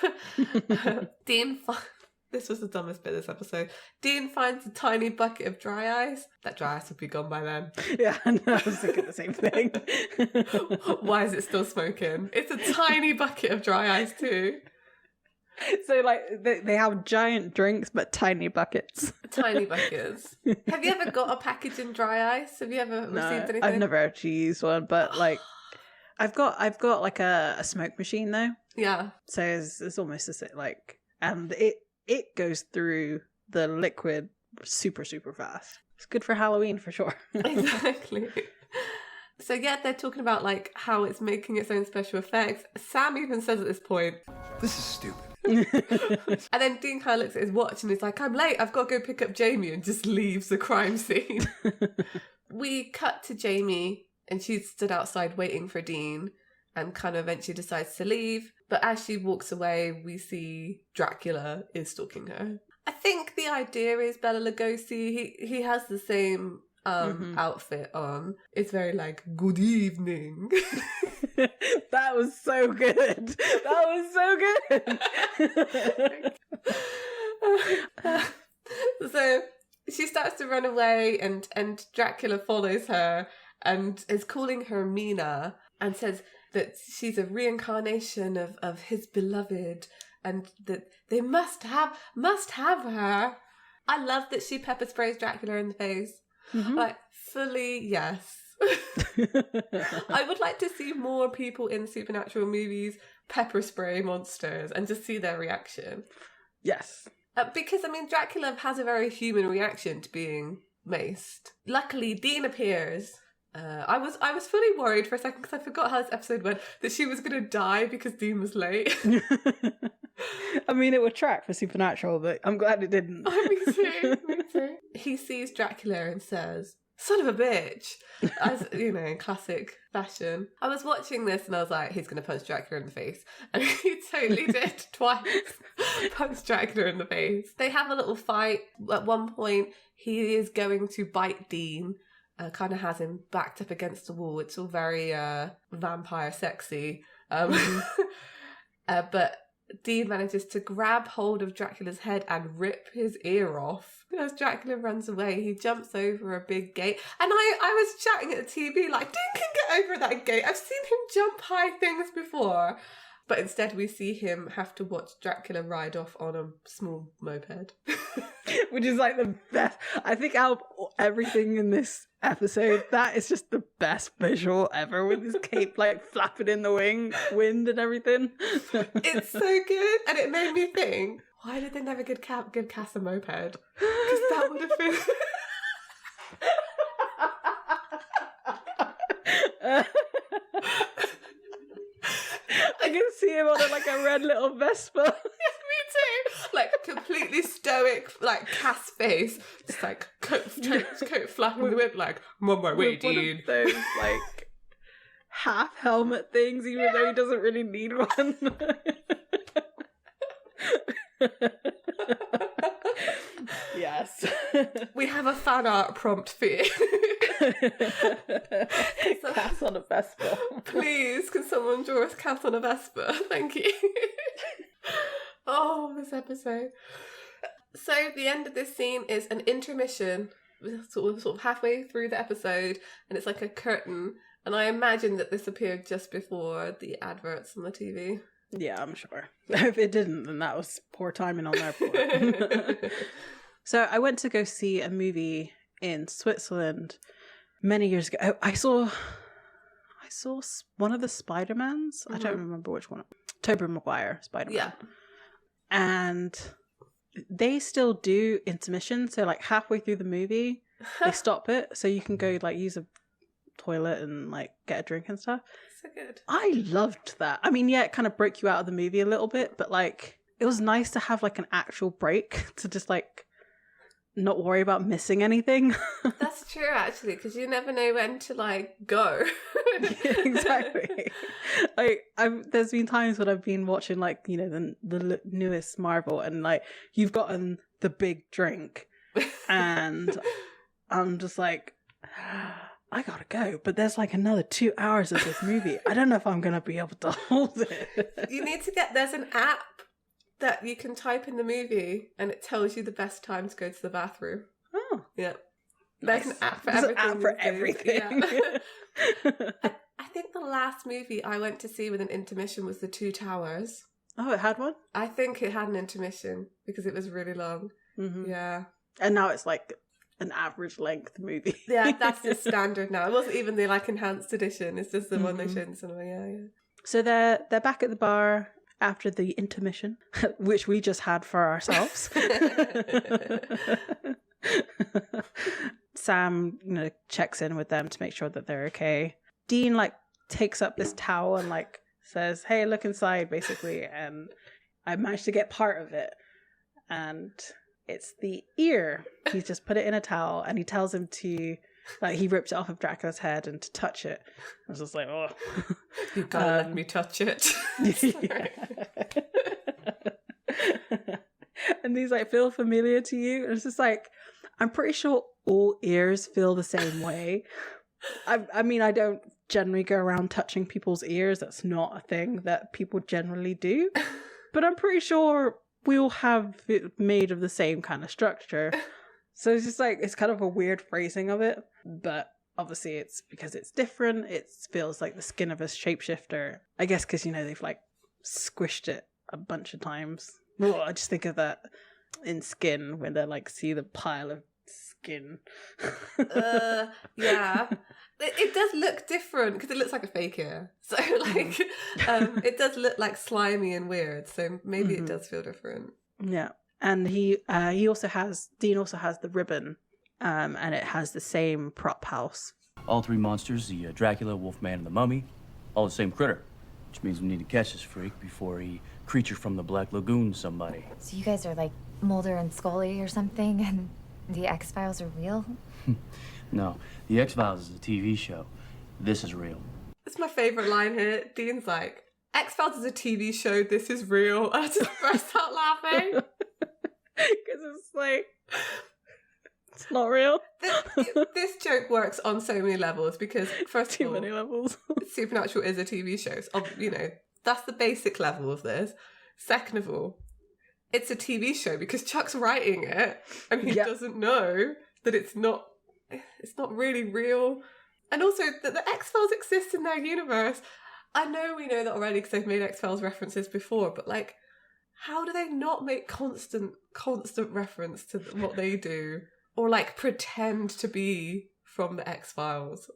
B: This was the dumbest bit of this episode. Dean finds a tiny bucket of dry ice. That dry ice would be gone by then.
A: Yeah, I was thinking the same thing.
B: Why is it still smoking? It's a tiny bucket of dry ice too.
A: So, like, they have giant drinks, but tiny buckets.
B: Tiny buckets. Have you ever got a package in dry ice? Have you ever received anything?
A: I've never actually used one, but, like, I've got like a smoke machine, though.
B: Yeah.
A: So it's almost the same, like, and it goes through the liquid super, super fast. It's good for Halloween, for sure.
B: Exactly. So, yeah, they're talking about, like, how it's making its own special effects. Sam even says at this point,
E: This is stupid.
B: and then Dean kind of looks at his watch and he's like, I'm late, I've got to go pick up Jamie, and just leaves the crime scene. We cut to Jamie and she's stood outside waiting for Dean and kind of eventually decides to leave. But as she walks away, we see Dracula is stalking her. I think the idea is Bela Lugosi, he has the same outfit on. It's very like, good evening.
A: That was so good.
B: So she starts to run away and Dracula follows her and is calling her Mina and says that she's a reincarnation of his beloved and that they must have her. I love that she pepper sprays Dracula in the face. Like, fully, yes. I would like to see more people in supernatural movies pepper spray monsters and just see their reaction.
A: Yes.
B: Because, I mean, Dracula has a very human reaction to being maced. Luckily, Dean appears. I was fully worried for a second because I forgot how this episode went, that she was going to die because Dean was late.
A: I mean, it would track for Supernatural, but I'm glad it didn't.
B: Oh, me too. He sees Dracula and says, son of a bitch, as, you know, in classic fashion. I was watching this and I was like, he's going to punch Dracula in the face. And he totally did twice. Punch Dracula in the face. They have a little fight. At one point, he is going to bite Dean. Kind of has him backed up against the wall. It's all very vampire sexy. But Dean manages to grab hold of Dracula's head and rip his ear off. As Dracula runs away, he jumps over a big gate. And I was shouting at the TV like, Dean can get over that gate. I've seen him jump high things before. But instead we see him have to watch Dracula ride off on a small moped.
A: Which is like the best. I think out of everything in this episode, that is just the best visual ever, with his cape like flapping in the wind and everything.
B: It's so good. And it made me think, why did they never give Cass a moped? Because that would have been...
A: I can see him on like a red little Vespa.
B: Yeah, me too. Like completely stoic, like Cass face, just like coat flapping in the wind, like, I'm on my way,
A: With one
B: Dean.
A: of those like half helmet things, even though he doesn't really need one. Yes.
B: We have a fan art prompt for you.
A: Cass on a Vespa.
B: Please, can someone draw us Cass on a Vespa? Thank you. Oh, this episode. So the end of this scene is an intermission, sort of halfway through the episode, and it's like a curtain. And I imagine that this appeared just before the adverts on the TV.
A: Yeah, I'm sure. If it didn't, then that was poor timing on their part. So I went to go see a movie in Switzerland many years ago. I saw one of the Spider-Mans. I don't remember which one. Tobey Maguire Spider-Man.
B: Yeah.
A: And they still do intermission. So like halfway through the movie, they stop it so you can go like use a toilet and like get a drink and stuff.
B: So good.
A: I loved that. I mean, yeah, it kind of broke you out of the movie a little bit, but like it was nice to have like an actual break to just like not worry about missing anything.
B: That's true, actually, because you never know when to, like, go.
A: Exactly. Like, there's been times when I've been watching, like, you know, the newest Marvel, and, like, you've gotten the big drink, and I'm just like, I gotta go, but there's like another 2 hours of this movie. I don't know if I'm gonna be able to hold it.
B: You need to there's an app that you can type in the movie and it tells you the best time to go to the bathroom.
A: Oh.
B: Yeah.
A: Nice.
B: There's an app for
A: There's
B: everything.
A: an app for everything.
B: Yeah. I think the last movie I went to see with an intermission was The Two Towers.
A: Oh, it had one?
B: I think it had an intermission because it was really long.
A: Mm-hmm.
B: Yeah.
A: And now it's like an average length movie.
B: Yeah, that's the standard now. It wasn't even the like enhanced edition. It's just the one they showed in cinema. Yeah.
A: So they're back at the bar after the intermission, which we just had for ourselves. Sam, you know, checks in with them to make sure that they're okay. Dean like takes up this towel and like says, "Hey, look inside," basically, and I managed to get part of it, and it's the ear. He's just put it in a towel, and he tells him to, like, he ripped it off of Dracula's head and to touch it. I was just like, oh,
B: you gotta let me touch it.
A: And these like feel familiar to you. And it's just like, I'm pretty sure all ears feel the same way. I mean, I don't generally go around touching people's ears. That's not a thing that people generally do. But I'm pretty sure we all have it made of the same kind of structure. So it's just like, it's kind of a weird phrasing of it. But obviously it's because it's different. It feels like the skin of a shapeshifter. I guess because, you know, they've like squished it a bunch of times. Well, I just think of that in Skin when they like see the pile of skin.
B: Yeah. It does look different because it looks like a fake ear. So like it does look like slimy and weird. So maybe it does feel different.
A: Yeah. And Dean also has the ribbon, and it has the same prop house.
C: All three monsters, the Dracula, Wolfman, and the Mummy, all the same critter. Which means we need to catch this freak before he creature from the Black Lagoon somebody.
G: So you guys are like Mulder and Scully or something, and the X-Files are real?
C: No, the X-Files is a TV show. This is real.
B: It's my favourite line here. Dean's like, X-Files is a TV show, this is real. I just burst out laughing.
A: Because it's like, it's not real.
B: This joke works on so many levels because, first of all,
A: too many levels.
B: Supernatural is a TV show. So, you know, that's the basic level of this. Second of all, it's a TV show because Chuck's writing it and he doesn't know that it's not really real. And also that the X-Files exist in their universe. I know we know that already because they've made X-Files references before, but like, how do they not make constant reference to what they do? Or like pretend to be from the X-Files?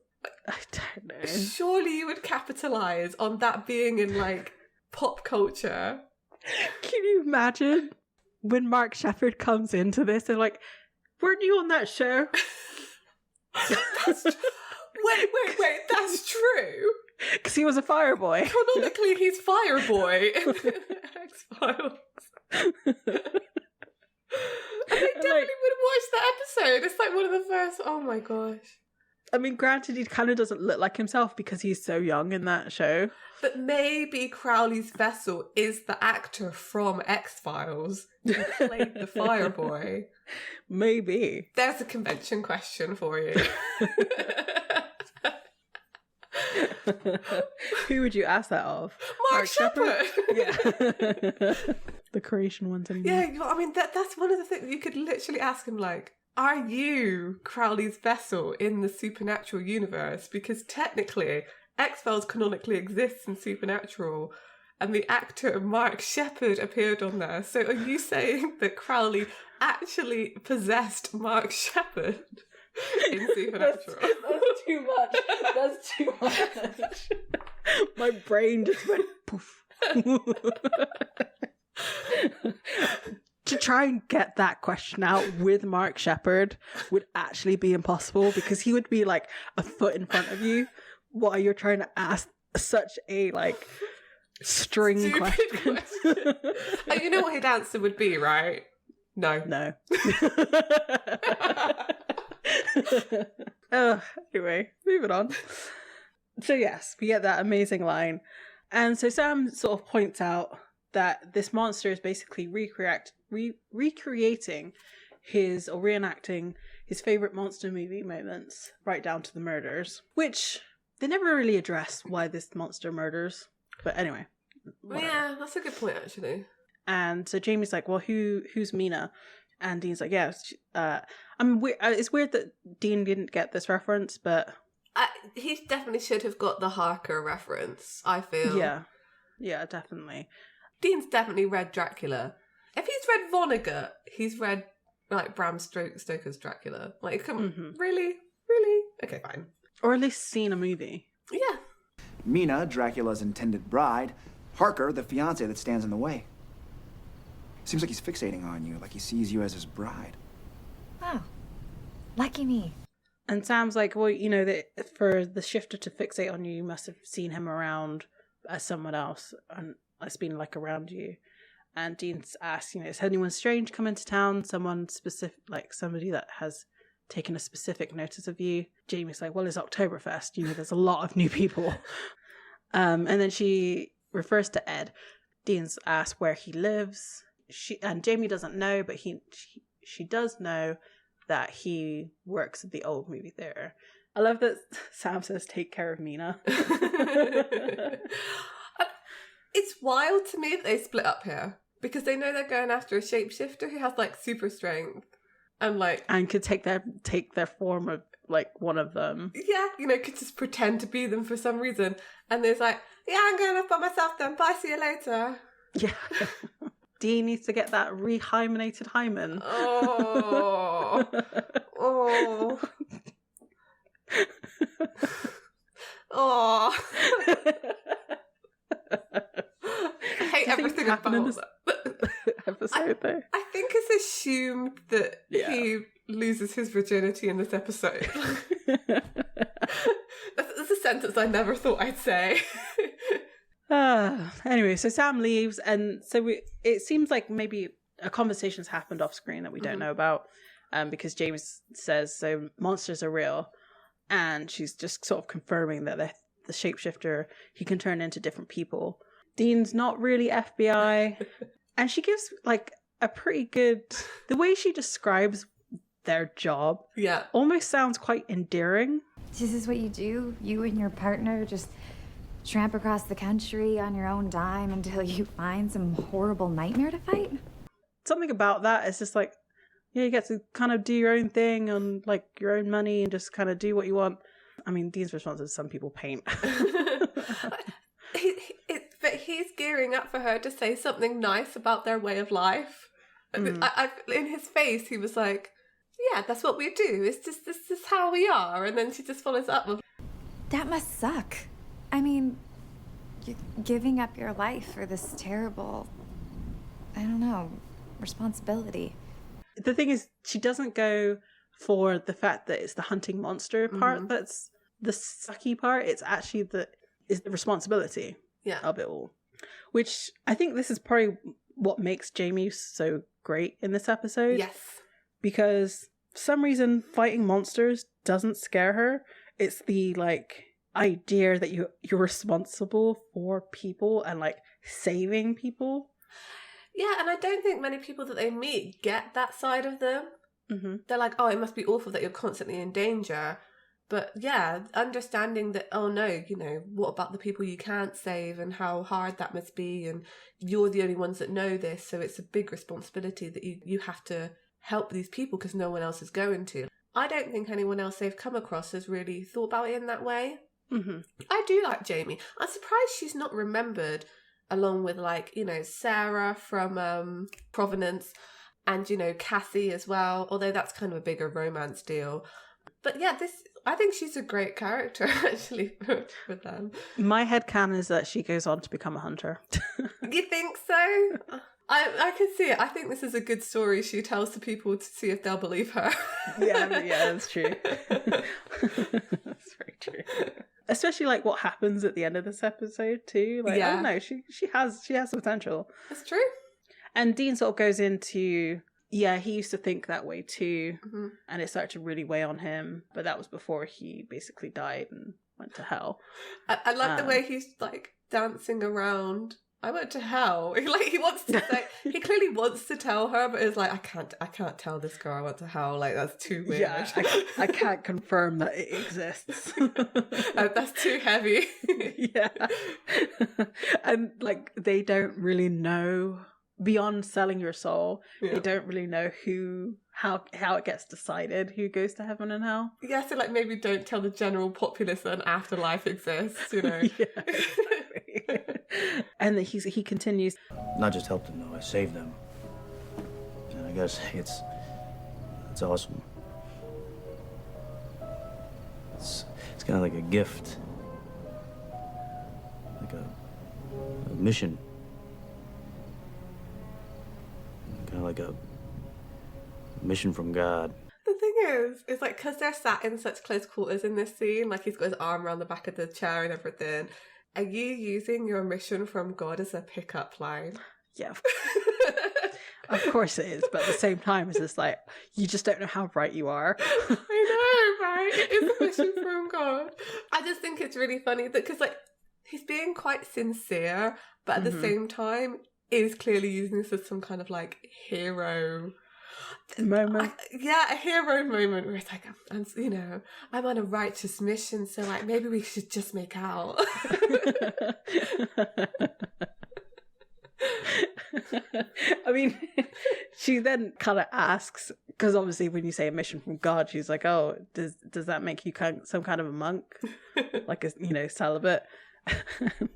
A: I don't know.
B: Surely you would capitalise on that being in like pop culture.
A: Can you imagine when Mark Sheppard comes into this and like, weren't you on that show?
B: Wait, that's true?
A: Because he was a fire boy.
B: Canonically, he's Fireboy in the X-Files. And they definitely would have watched that episode. It's like one of the first. Oh my gosh.
A: I mean, granted, he kind of doesn't look like himself because he's so young in that show.
B: But maybe Crowley's vessel is the actor from X-Files who played the Fireboy.
A: Maybe.
B: There's a convention question for you.
A: Who would you ask that of?
B: Mark Sheppard.
A: Yeah. The creation ones.
B: Yeah, I mean, that's one of the things. You could literally ask him, like, are you Crowley's vessel in the Supernatural universe? Because technically, X-Files canonically exists in Supernatural, and the actor Mark Sheppard appeared on there. So are you saying that Crowley actually possessed Mark Sheppard in Supernatural?
A: That's too much. That's too much. My brain just went poof. To try and get that question out with Mark Sheppard would actually be impossible because he would be like a foot in front of you while you're trying to ask such a like string question.
B: And you know what his answer would be, right? No.
A: Anyway, moving on. So yes, we get that amazing line. And so Sam sort of points out that this monster is basically recreating his, or reenacting his favourite monster movie moments, right down to the murders. Which, they never really address why this monster murders. But anyway. Whatever.
B: Yeah, that's a good point, actually.
A: And so Jamie's like, well, who's Mina? And Dean's like, yeah. It's weird that Dean didn't get this reference, but...
B: he definitely should have got the Harker reference, I feel.
A: Yeah, definitely. Dean's
B: definitely read Dracula. If he's read Vonnegut, he's read, like, Bram Stoker's Dracula. Like, really? Okay, fine.
A: Or at least seen a movie.
B: Yeah.
E: Mina, Dracula's intended bride. Harker, the fiancé that stands in the way. Seems like he's fixating on you, like he sees you as his bride.
G: Wow. Lucky me.
A: And Sam's like, well, you know, that for the shifter to fixate on you, you must have seen him around as someone else, and it's been like around you. And Dean's asked, you know, has anyone strange come into town? Someone specific, like somebody that has taken a specific notice of you? Jamie's like, well, it's Oktoberfest. You know, there's a lot of new people. And then she refers to Ed. Dean's asked where he lives. And Jamie doesn't know, but she does know that he works at the old movie theater. I love that Sam says, take care of Mina.
B: It's wild to me that they split up here, because they know they're going after a shapeshifter who has like super strength and
A: could take their form of like one of them.
B: Yeah, you know, could just pretend to be them for some reason. And there's like, yeah, I'm going off by myself then. Bye, see you later.
A: Yeah. Dean needs to get that rehymenated hymen.
B: Oh. Oh. Oh. I hate everything about this
A: episode though.
B: I think it's assumed that he loses his virginity in this episode. That's a sentence I never thought I'd say.
A: Anyway, so Sam leaves, and so it seems like maybe a conversation's happened off screen that we don't know about, because James says, so monsters are real, and she's just sort of confirming that the shapeshifter, he can turn into different people. Dean's not really FBI, and she gives like a pretty good, the way she describes their job almost sounds quite endearing.
G: This is what you do? You and your partner just tramp across the country on your own dime until you find some horrible nightmare to fight?
A: Something about that is just like, you get to kind of do your own thing on like your own money and just kind of do what you want. I mean, Dean's response is some people paint.
B: But he's gearing up for her to say something nice about their way of life. In his face, he was like, yeah, that's what we do. It's just, this is how we are. And then she just follows up with,
G: that must suck. I mean, you're giving up your life for this terrible, I don't know, responsibility.
A: The thing is, she doesn't go for the fact that it's the hunting monster part that's the sucky part. It's actually the responsibility of it all. Which I think this is probably what makes Jamie so great in this episode.
B: Yes.
A: Because for some reason, fighting monsters doesn't scare her. It's the like idea that you're responsible for people and like saving people.
B: Yeah, and I don't think many people that they meet get that side of them. They're like, oh, it must be awful that you're constantly in danger. But yeah, understanding that, oh no, you know, what about the people you can't save and how hard that must be, and you're the only ones that know this, so it's a big responsibility that you have to help these people because no one else is going to. I don't think anyone else they've come across has really thought about it in that way. I do like Jamie. I'm surprised she's not remembered along with, like, you know, Sarah from Provenance and, you know, Cassie as well, although that's kind of a bigger romance deal. But yeah, I think she's a great character, actually, for them.
A: My headcanon is that she goes on to become a hunter.
B: You think so? I can see it. I think this is a good story she tells to people to see if they'll believe her.
A: Yeah, that's true. That's very true. Especially like what happens at the end of this episode too. Like, I don't know, she has potential.
B: That's true.
A: And Dean sort of goes into Yeah, he used to think that way too,
B: Mm-hmm.
A: and it started to really weigh on him. But that was before he basically died and went to hell.
B: I like the way he's like dancing around. I went to hell. He wants to say, he clearly wants to tell her, but it's like, I can't tell this girl I went to hell. Like, that's too weird.
A: Yeah, I can't confirm that it exists.
B: That's too heavy.
A: Yeah. And like, they don't really know, beyond selling your soul, they don't really know how it gets decided who goes to heaven and hell.
B: Yeah, so like maybe don't tell the general populace that an afterlife exists, you know.
A: Yeah. And he continues.
C: Not just helped them, though. I saved them. And I guess it's awesome. It's kind of like a gift. Like a mission. Kind of like a mission from God.
B: The thing is like, because they're sat in such close quarters in this scene, like he's got his arm around the back of the chair and everything. Are you using your mission from God as a pickup line?
A: Yeah, of course it is, but at the same time, it's just like, you just don't know how right you are.
B: I know, right? It is a mission from God. I just think it's really funny that, because like, he's being quite sincere, but at the same time, is clearly using this as some kind of like hero
A: moment.
B: A hero moment where it's like, I'm on a righteous mission, so like maybe we should just make out.
A: I mean, she then kind of asks, because obviously when you say a mission from God, she's like, oh, does that make you some kind of a monk, like a celibate?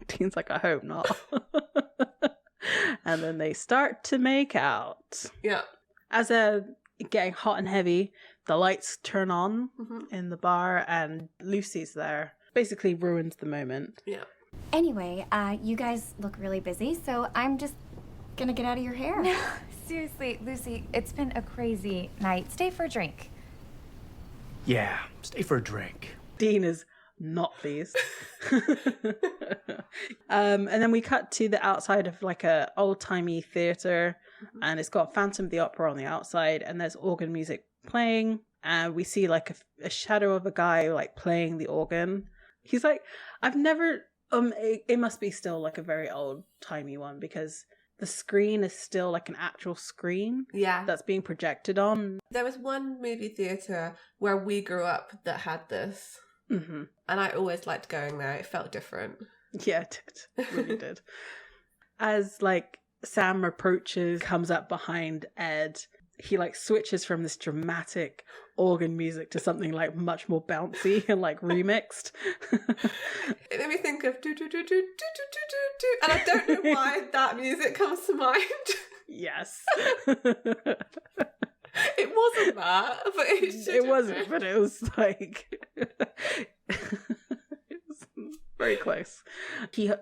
A: Dean's like, I hope not. And then they start to make out.
B: Yeah.
A: As they're getting hot and heavy, the lights turn on in the bar, and Lucy's there. Basically ruins the moment.
B: Yeah.
G: Anyway, you guys look really busy, so I'm just gonna get out of your hair. No, seriously, Lucy, it's been a crazy night. Stay for a drink.
C: Yeah, stay for a drink.
A: Dean is not pleased. And then we cut to the outside of like a old-timey theater, and it's got Phantom of the Opera on the outside, and there's organ music playing, and we see like a shadow of a guy like playing the organ. He's like, I've never it must be still like a very old-timey one, because the screen is still like an actual screen that's being projected on.
B: There was one movie theatre where we grew up that had this. Mm-hmm. And I always liked going there. It felt different.
A: Yeah, it did. It really did. As like Sam approaches, comes up behind Ed, he like switches from this dramatic organ music to something like much more bouncy and like remixed.
B: It made me think of do do do do do do do do, and I don't know why that music comes to mind.
A: Yes.
B: It wasn't that, but it
A: wasn't, but it was like it was very close.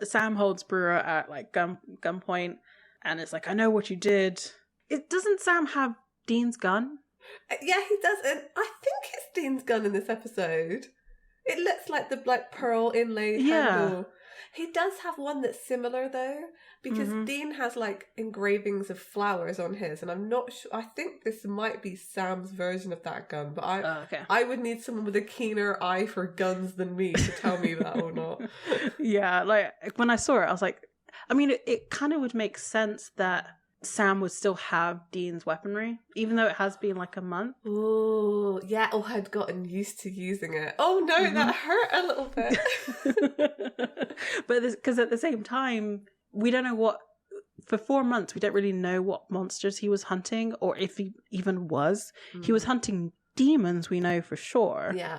A: Sam holds Brewer at like gunpoint, and it's like, I know what you did. Doesn't Sam have Dean's gun?
B: Yeah, he does, and I think it's Dean's gun in this episode. It looks like the pearl inlaid handle. He does have one that's similar though, because Dean has like engravings of flowers on his, and I'm not sure. I think this might be Sam's version of that gun, but I would need someone with a keener eye for guns than me to tell me that or not.
A: Yeah, like when I saw it, I was like, I mean, it kind of would make sense that Sam would still have Dean's weaponry, even though it has been like a month.
B: Oh, yeah, or had gotten used to using it. Oh no, that hurt a little bit.
A: But because at the same time, we don't know what, for 4 months, we don't really know what monsters he was hunting, or if he even was. He was hunting demons, we know for sure.
B: Yeah.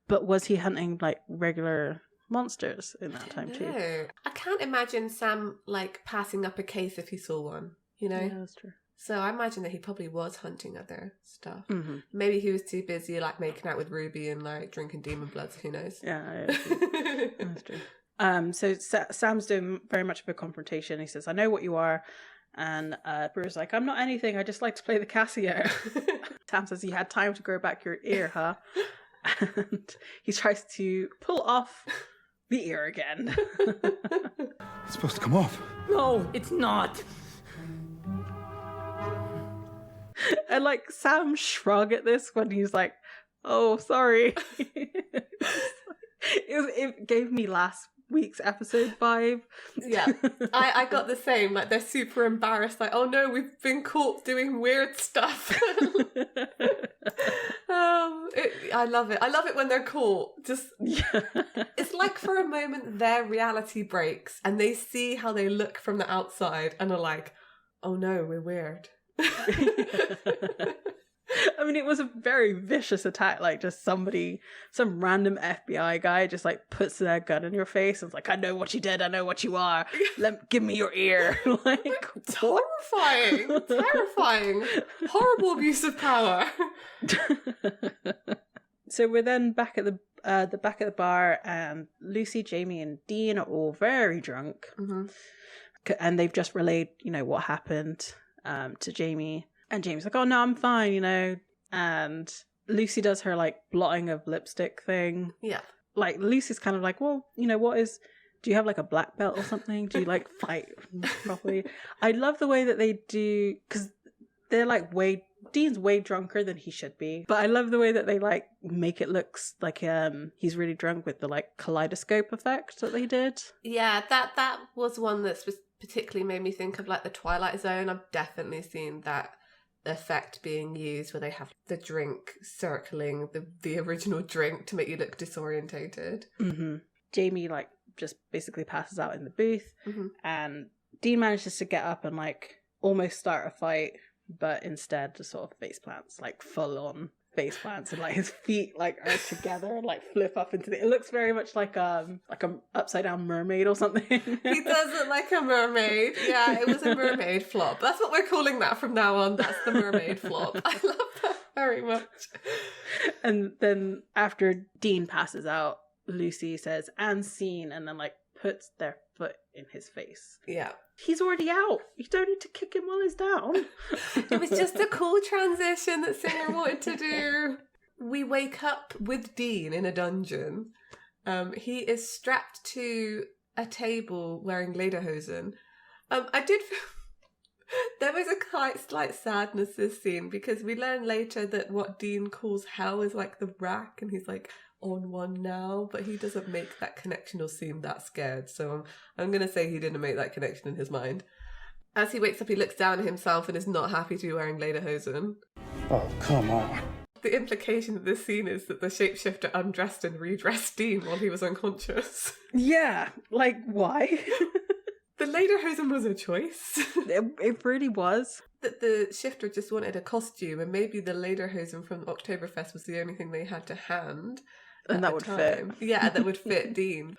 A: But was he hunting like regular monsters in that time too?
B: I can't imagine Sam like passing up a case if he saw one. You know?
A: Yeah, that's true.
B: So I imagine that he probably was hunting other stuff. Mm-hmm. Maybe he was too busy like making out with Ruby and like drinking demon bloods. Who knows?
A: Yeah, that's true. So Sam's doing very much of a confrontation. He says, I know what you are. And Brewer's like, I'm not anything. I just like to play the Casio. Sam says, you had time to grow back your ear, huh? And he tries to pull off the ear again.
E: It's supposed to come off.
D: No, it's not.
A: And like Sam shrug at this when he's like, oh, sorry. It gave me last week's episode vibe.
B: Yeah, I got the same. Like, they're super embarrassed. Like, oh no, we've been caught doing weird stuff. I love it. I love it when they're caught. Just, it's like for a moment their reality breaks and they see how they look from the outside and are like, oh no, we're weird.
A: I mean, it was a very vicious attack. Like, just some random FBI guy just like puts their gun in your face and is like, I know what you did, I know what you are. Give me your ear. Like,
B: terrifying, terrifying, horrible abuse of power.
A: So we're then back at the back of the bar, and Lucy, Jamie, and Dean are all very drunk, and they've just relayed, what happened to Jamie. And Jamie's like, oh, no, I'm fine, And Lucy does her, like, blotting of lipstick thing.
B: Yeah.
A: Like, Lucy's kind of like, well, do you have, like, a black belt or something? Do you, like, fight properly? I love the way that they do, because they're, like, Dean's way drunker than he should be. But I love the way that they, like, make it look like he's really drunk with the, like, kaleidoscope effect that they did.
B: Yeah, that was one that's particularly made me think of, like, the Twilight Zone. I've definitely seen that effect being used where they have the drink circling the original drink to make you look disorientated.
A: Jamie like just basically passes out in the booth, and Dean manages to get up and like almost start a fight, but instead just sort of face plants, like full on face plants, and like his feet like are together and like flip up into it looks very much like a upside down mermaid or something.
B: He does look like a mermaid. Yeah, it was a mermaid flop. That's what we're calling that from now on. That's the mermaid flop. I love that very much.
A: And then after Dean passes out, Lucy says, and scene, and then like puts their foot in his face.
B: Yeah.
A: He's already out. You don't need to kick him while he's down.
B: It was just a cool transition that Singer wanted to do. We wake up with Dean in a dungeon. He is strapped to a table wearing lederhosen. I did feel there was a slight sadness this scene because we learn later that what Dean calls hell is like the rack, and he's like on one now, but he doesn't make that connection or seem that scared. So I'm going to say he didn't make that connection in his mind. As he wakes up, he looks down at himself and is not happy to be wearing lederhosen.
C: Oh, come on.
B: The implication of this scene is that the shapeshifter undressed and redressed Dean while he was unconscious.
A: Yeah, like why?
B: The lederhosen was a choice.
A: It really was.
B: That the shifter just wanted a costume, and maybe the lederhosen from Oktoberfest was the only thing they had to hand.
A: And that would fit.
B: Yeah, that would fit Dean.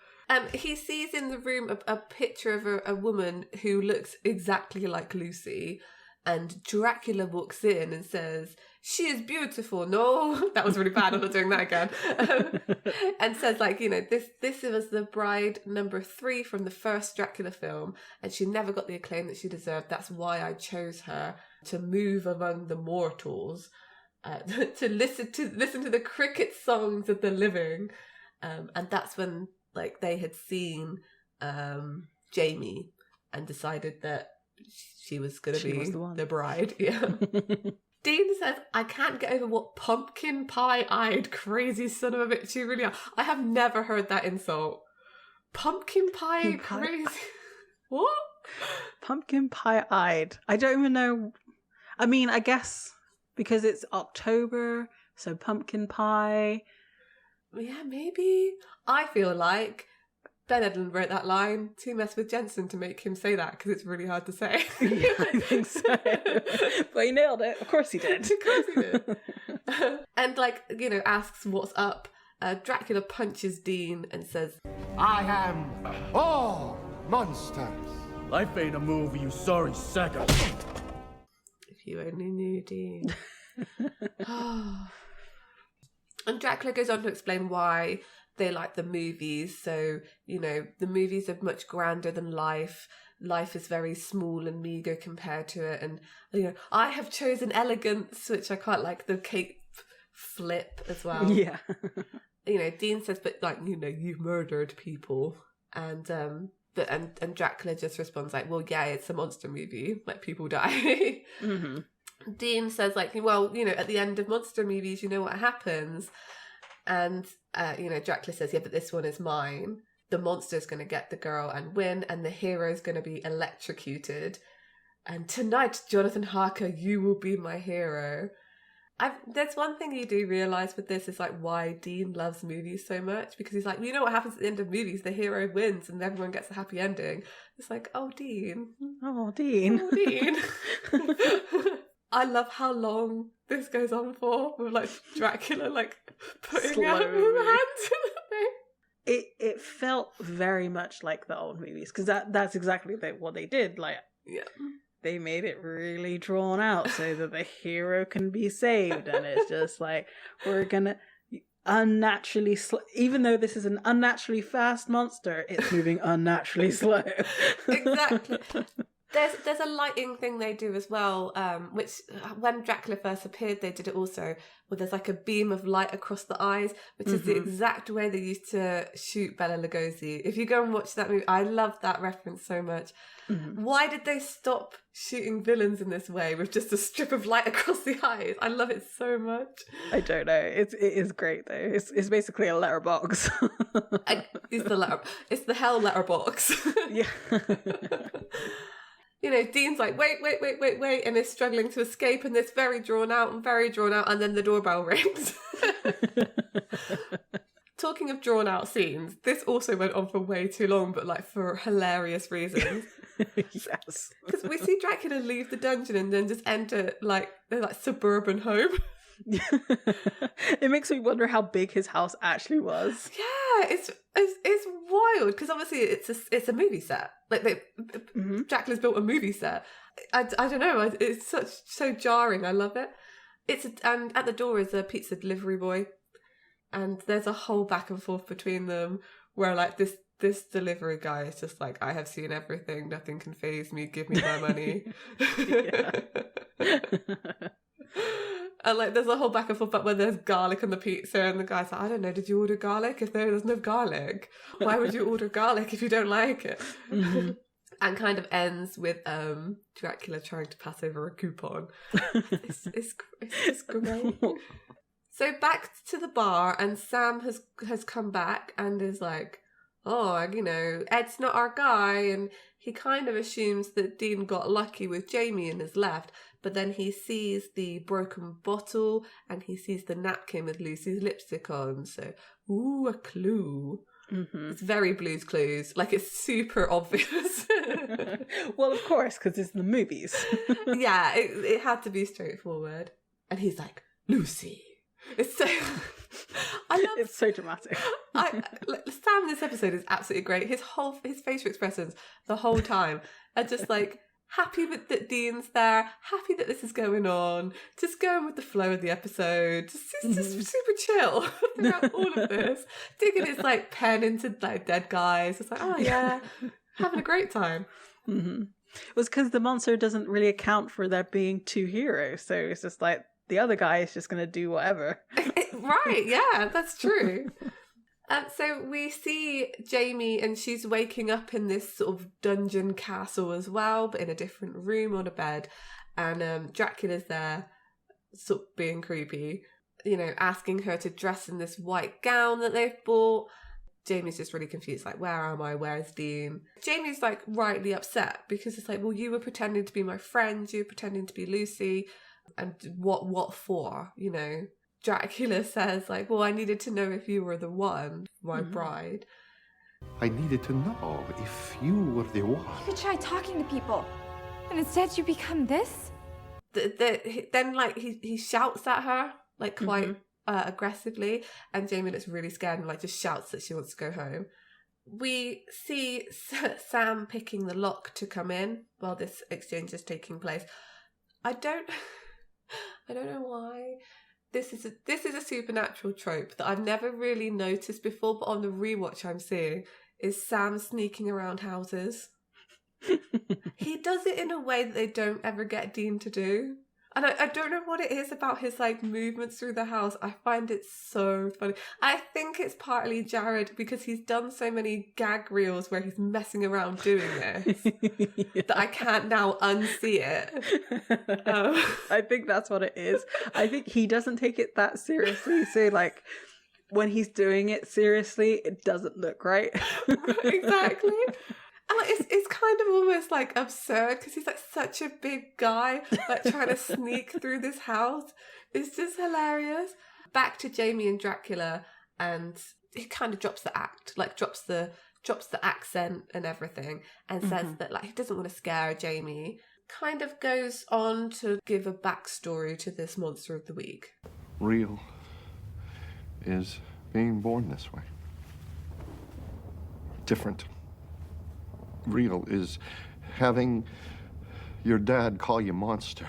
B: He sees in the room a picture of a woman who looks exactly like Lucy, and Dracula walks in and says, she is beautiful. No, that was really bad. I'm not doing that again. And says, like, this was the bride number 3 from the first Dracula film, and she never got the acclaim that she deserved. That's why I chose her to move among the mortals, to listen to the cricket songs of the living. And that's when, like, they had seen Jamie and decided that she was going to be the bride. Yeah. Dean says, I can't get over what pumpkin pie-eyed crazy son of a bitch you really are. I have never heard that insult. Pumpkin pie crazy. What?
A: Pumpkin pie-eyed. I don't even know. I mean, I guess because it's October, so pumpkin pie.
B: Yeah, maybe. I feel like Ben Edlund wrote that line to mess with Jensen to make him say that because it's really hard to say.
A: Yeah, I think so. But he nailed it. Of course he did.
B: Of course he did. And, like, asks what's up. Dracula punches Dean and says,
H: I am all monsters.
C: Life ain't a movie, you sorry sucker.
B: If you only knew, Dean. And Dracula goes on to explain why they like the movies. So, the movies are much grander than life. Life is very small and meagre compared to it. And, I have chosen elegance, which I quite like the cape flip as well.
A: Yeah.
B: Dean says, but, like, you murdered people. And Dracula just responds like, well, yeah, it's a monster movie. Like, people die.
A: Mm-hmm.
B: Dean says, like, well, you know, at the end of monster movies, you know what happens. And, you know, Dracula says, yeah, but this one is mine. The monster's going to get the girl and win, and the hero's going to be electrocuted. And tonight, Jonathan Harker, you will be my hero. There's one thing you do realise with this is, like, why Dean loves movies so much. Because he's like, you know what happens at the end of movies? The hero wins and everyone gets a happy ending. It's like, oh, Dean.
A: Oh, Dean.
B: Oh, Dean. I love how long this goes on for, with, like, Dracula, like, putting out his hands in the thing.
A: It felt very much like the old movies, because that's exactly what they did. Like,
B: yeah,
A: they made it really drawn out so that the hero can be saved, and it's just like, we're gonna unnaturally even though this is an unnaturally fast monster, it's moving unnaturally slow.
B: Exactly. There's a lighting thing they do as well, which when Dracula first appeared, they did it also, where there's like a beam of light across the eyes, which is the exact way they used to shoot Bela Lugosi. If you go and watch that movie, I love that reference so much. Why did they stop shooting villains in this way with just a strip of light across the eyes? I love it so much.
A: I don't know. It is great though. It's basically a letterbox.
B: It's the hell letterbox.
A: Yeah.
B: You know, Dean's like, wait, and is struggling to escape, and it's very drawn out, and then the doorbell rings. Talking of drawn out scenes, this also went on for way too long, but like for hilarious reasons.
A: Yes.
B: Because we see Dracula leave the dungeon and then just enter like their like suburban home.
A: It makes me wonder how big his house actually was.
B: Yeah, it's wild, because obviously it's a movie set. Like Dracula's built a movie set. I don't know. It's so jarring. I love it. And at the door is a pizza delivery boy, and there's a whole back and forth between them where like this delivery guy is just like, I have seen everything. Nothing can faze me. Give me my money. And like there's a whole back and forth about where there's garlic on the pizza, and the guy's like, I don't know, did you order garlic? If there's no garlic, why would you order garlic if you don't like it? And kind of ends with Dracula trying to pass over a coupon. It's just great. So back to the bar, and Sam has come back and is like, oh, you know, Ed's not our guy, and he kind of assumes that Dean got lucky with Jamie and has left, but then he sees the broken bottle and he sees the napkin with Lucy's lipstick on, so, ooh, a clue. It's very Blue's Clues, like it's super obvious.
A: Well, of course, because it's the movies. Yeah,
B: it had to be straightforward. And he's like, Lucy. It's so...
A: It's so dramatic.
B: Sam in this episode is absolutely great. His facial expressions the whole time are just like happy that Dean's there, happy that this is going on, just going with the flow of the episode, just super chill throughout all of this, digging his like pen into like dead guys. It's like, oh yeah, having a great time.
A: It was because the monster doesn't really account for there being two heroes, so it's just like the other guy is just going to do whatever.
B: Right, yeah, that's true. So we see Jamie, and she's waking up in this sort of dungeon castle as well, but in a different room on a bed. And Dracula's there, sort of being creepy, you know, asking her to dress in this white gown that they've bought. Jamie's just really confused, like, where am I? Where's Dean? Jamie's like rightly upset because it's like, well, you were pretending to be my friend, you were pretending to be Lucy, and what for, you know? Dracula says, like, well, I needed to know if you were the one, my bride.
H: I needed to know if you were the one.
G: You could try talking to people, and instead you become this?
B: Then, like, he shouts at her, like, quite aggressively, and Jamie looks really scared and, like, just shouts that she wants to go home. We see Sam picking the lock to come in while this exchange is taking place. I don't know why. This is a supernatural trope that I've never really noticed before, but on the rewatch I'm seeing is Sam sneaking around houses. He does it in a way that they don't ever get Dean to do. And I don't know what it is about his like movements through the house. I find it so funny. I think it's partly Jared because he's done so many gag reels where he's messing around doing this that I can't now unsee it.
A: I think that's what it is. I think he doesn't take it that seriously. So like when he's doing it seriously, it doesn't look right.
B: Exactly. And like, it's kind of almost like absurd because he's like such a big guy, like trying to sneak through this house. It's just hilarious. Back to Jamie and Dracula, and he kind of drops the act, like drops the accent and everything, and says that like he doesn't want to scare Jamie. Kind of goes on to give a backstory to this monster of the week.
H: Real is being born this way. Different. Real is having your dad call you monster.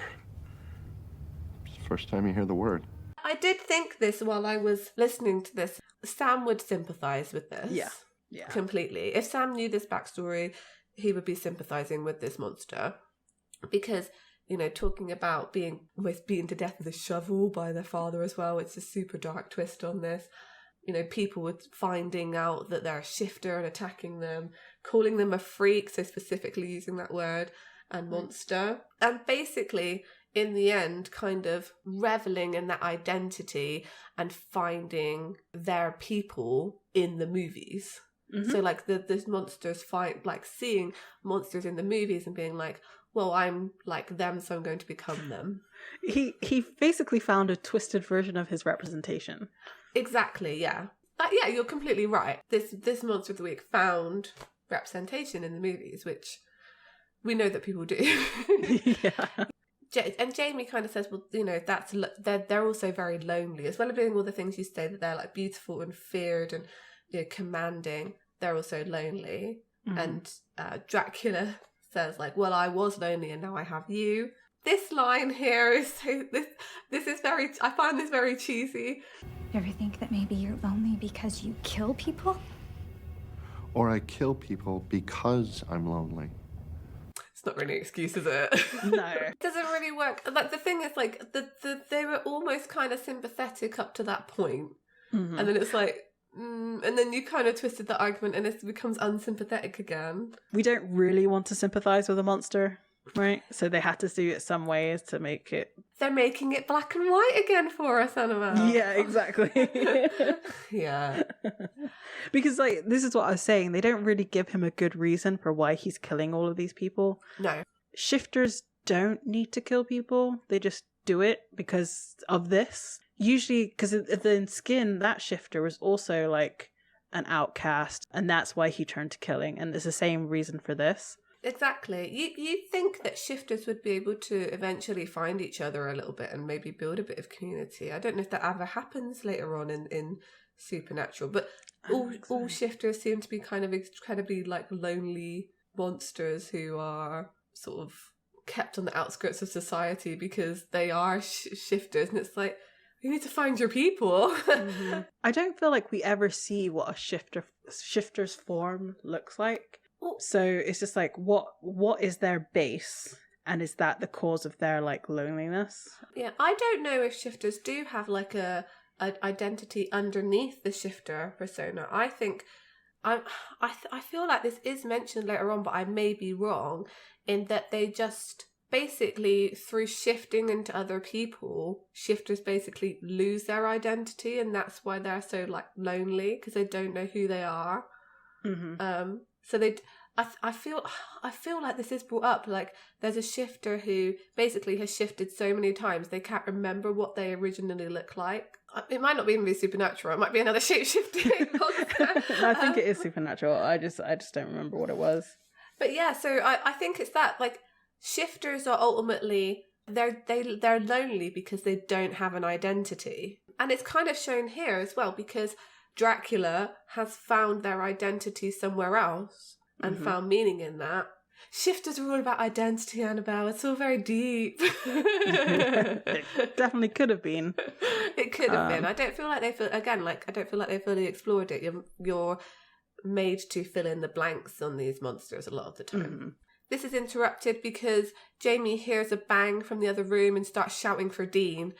H: It's the first time you hear the word.
B: I did think this while I was listening to this. Sam would sympathise with this.
A: Yeah.
B: Completely. If Sam knew this backstory, he would be sympathising with this monster. Because, you know, talking about being almost beaten to death with a shovel by their father as well, it's a super dark twist on this. You know, people were finding out that they're a shifter and attacking them, calling them a freak, so specifically using that word, and monster. And basically, in the end, kind of reveling in that identity and finding their people in the movies. So, like, this monsters fight, like, seeing monsters in the movies and being like, well, I'm like them, so I'm going to become them.
A: He basically found a twisted version of his representation.
B: Exactly, yeah. Yeah, you're completely right. This Monster of the Week found representation in the movies, which we know that people do.
A: Yeah.
B: And Jamie kind of says, well, you know, they're also very lonely. As well as doing all the things you say, that they're like beautiful and feared and, you know, commanding, they're also lonely. And Dracula says like, well, I was lonely and now I have you. This line here is so, this is very, I find this very cheesy.
G: You ever think that maybe you're lonely because you kill people?
H: Or I kill people because I'm lonely.
B: It's not really an excuse, is it?
A: No.
B: It doesn't really work. Like, the thing is, like, they were almost kind of sympathetic up to that point. And then it's like, and then you kind of twisted the argument and it becomes unsympathetic again.
A: We don't really want to sympathise with a monster, right? So they had to do it some ways to make it...
B: They're making it black and white again for us, Annabelle.
A: Yeah, exactly.
B: Yeah.
A: Because, like, this is what I was saying. They don't really give him a good reason for why he's killing all of these people.
B: No.
A: Shifters don't need to kill people. They just do it because of this. Usually, because in Skin, that shifter was also, like, an outcast. And that's why he turned to killing. And it's the same reason for this.
B: Exactly. You think that shifters would be able to eventually find each other a little bit and maybe build a bit of community. I don't know if that ever happens later on in Supernatural, but all shifters seem to be kind of incredibly like lonely monsters who are sort of kept on the outskirts of society because they are shifters, and it's like, you need to find your people.
A: I don't feel like we ever see what a shifter's form looks like. So it's just like, what is their base? And is that the cause of their, like, loneliness?
B: Yeah, I don't know if shifters do have, like, a identity underneath the shifter persona. I think, I feel like this is mentioned later on, but I may be wrong, in that they just, basically, through shifting into other people, shifters basically lose their identity, and that's why they're so, like, lonely, because they don't know who they are. So I feel like this is brought up, like there's a shifter who basically has shifted so many times they can't remember what they originally look like. It might not even be Supernatural. It might be another shape-shifting monster.
A: I think it is Supernatural. I just don't remember what it was.
B: But yeah, so I think it's that, like, shifters are ultimately they're lonely because they don't have an identity, and it's kind of shown here as well because Dracula has found their identity somewhere else and found meaning in that. Shifters are all about identity, Annabelle. It's all very deep.
A: It definitely could have been.
B: It could have been. I don't feel like they fully explored it. You're made to fill in the blanks on these monsters a lot of the time. This is interrupted because Jamie hears a bang from the other room and starts shouting for Dean,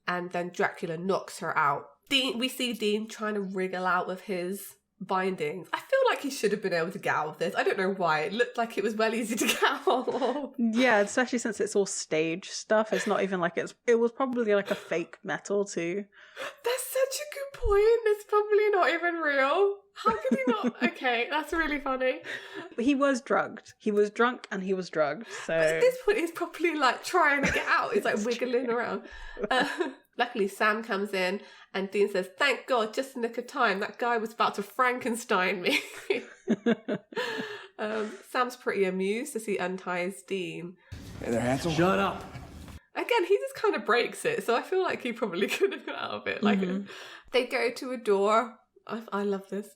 B: and then Dracula knocks her out. We see Dean trying to wriggle out of his bindings. I feel like he should have been able to get out of this. I don't know why. It looked like it was well easy to get out.
A: Yeah, especially since it's all stage stuff. It's not even like it was probably like a fake metal too.
B: That's such a good point. It's probably not even real. How could he not? Okay, that's really funny.
A: He was drugged. He was drunk and he was drugged. So
B: But at this point, he's probably like trying to get out. He's like wiggling around. Luckily, Sam comes in and Dean says, "Thank God, just in the nick of time. That guy was about to Frankenstein me." Sam's pretty amused as he unties Dean.
E: Hey there, handsome.
C: Shut up.
B: Again, he just kind of breaks it, so I feel like he probably could have got out of it. Like, they go to a door. I love this.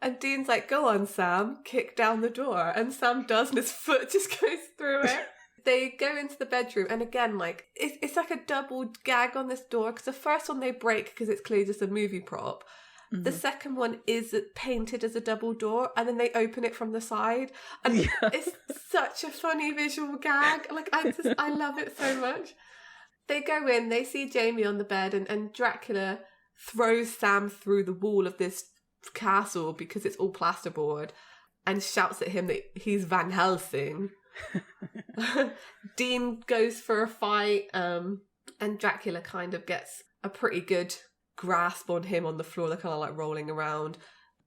B: And Dean's like, "Go on, Sam, kick down the door." And Sam does, and his foot just goes through it. They go into the bedroom, and again, like, it's like a double gag on this door, because the first one they break because it's clearly just a movie prop. The second one is painted as a double door, and then they open it from the side, and it's such a funny visual gag. Like, I love it so much. They go in, they see Jamie on the bed, and Dracula throws Sam through the wall of this castle because it's all plasterboard, and shouts at him that he's Van Helsing. Dean goes for a fight, and Dracula kind of gets a pretty good grasp on him on the floor. They're kind of like rolling around,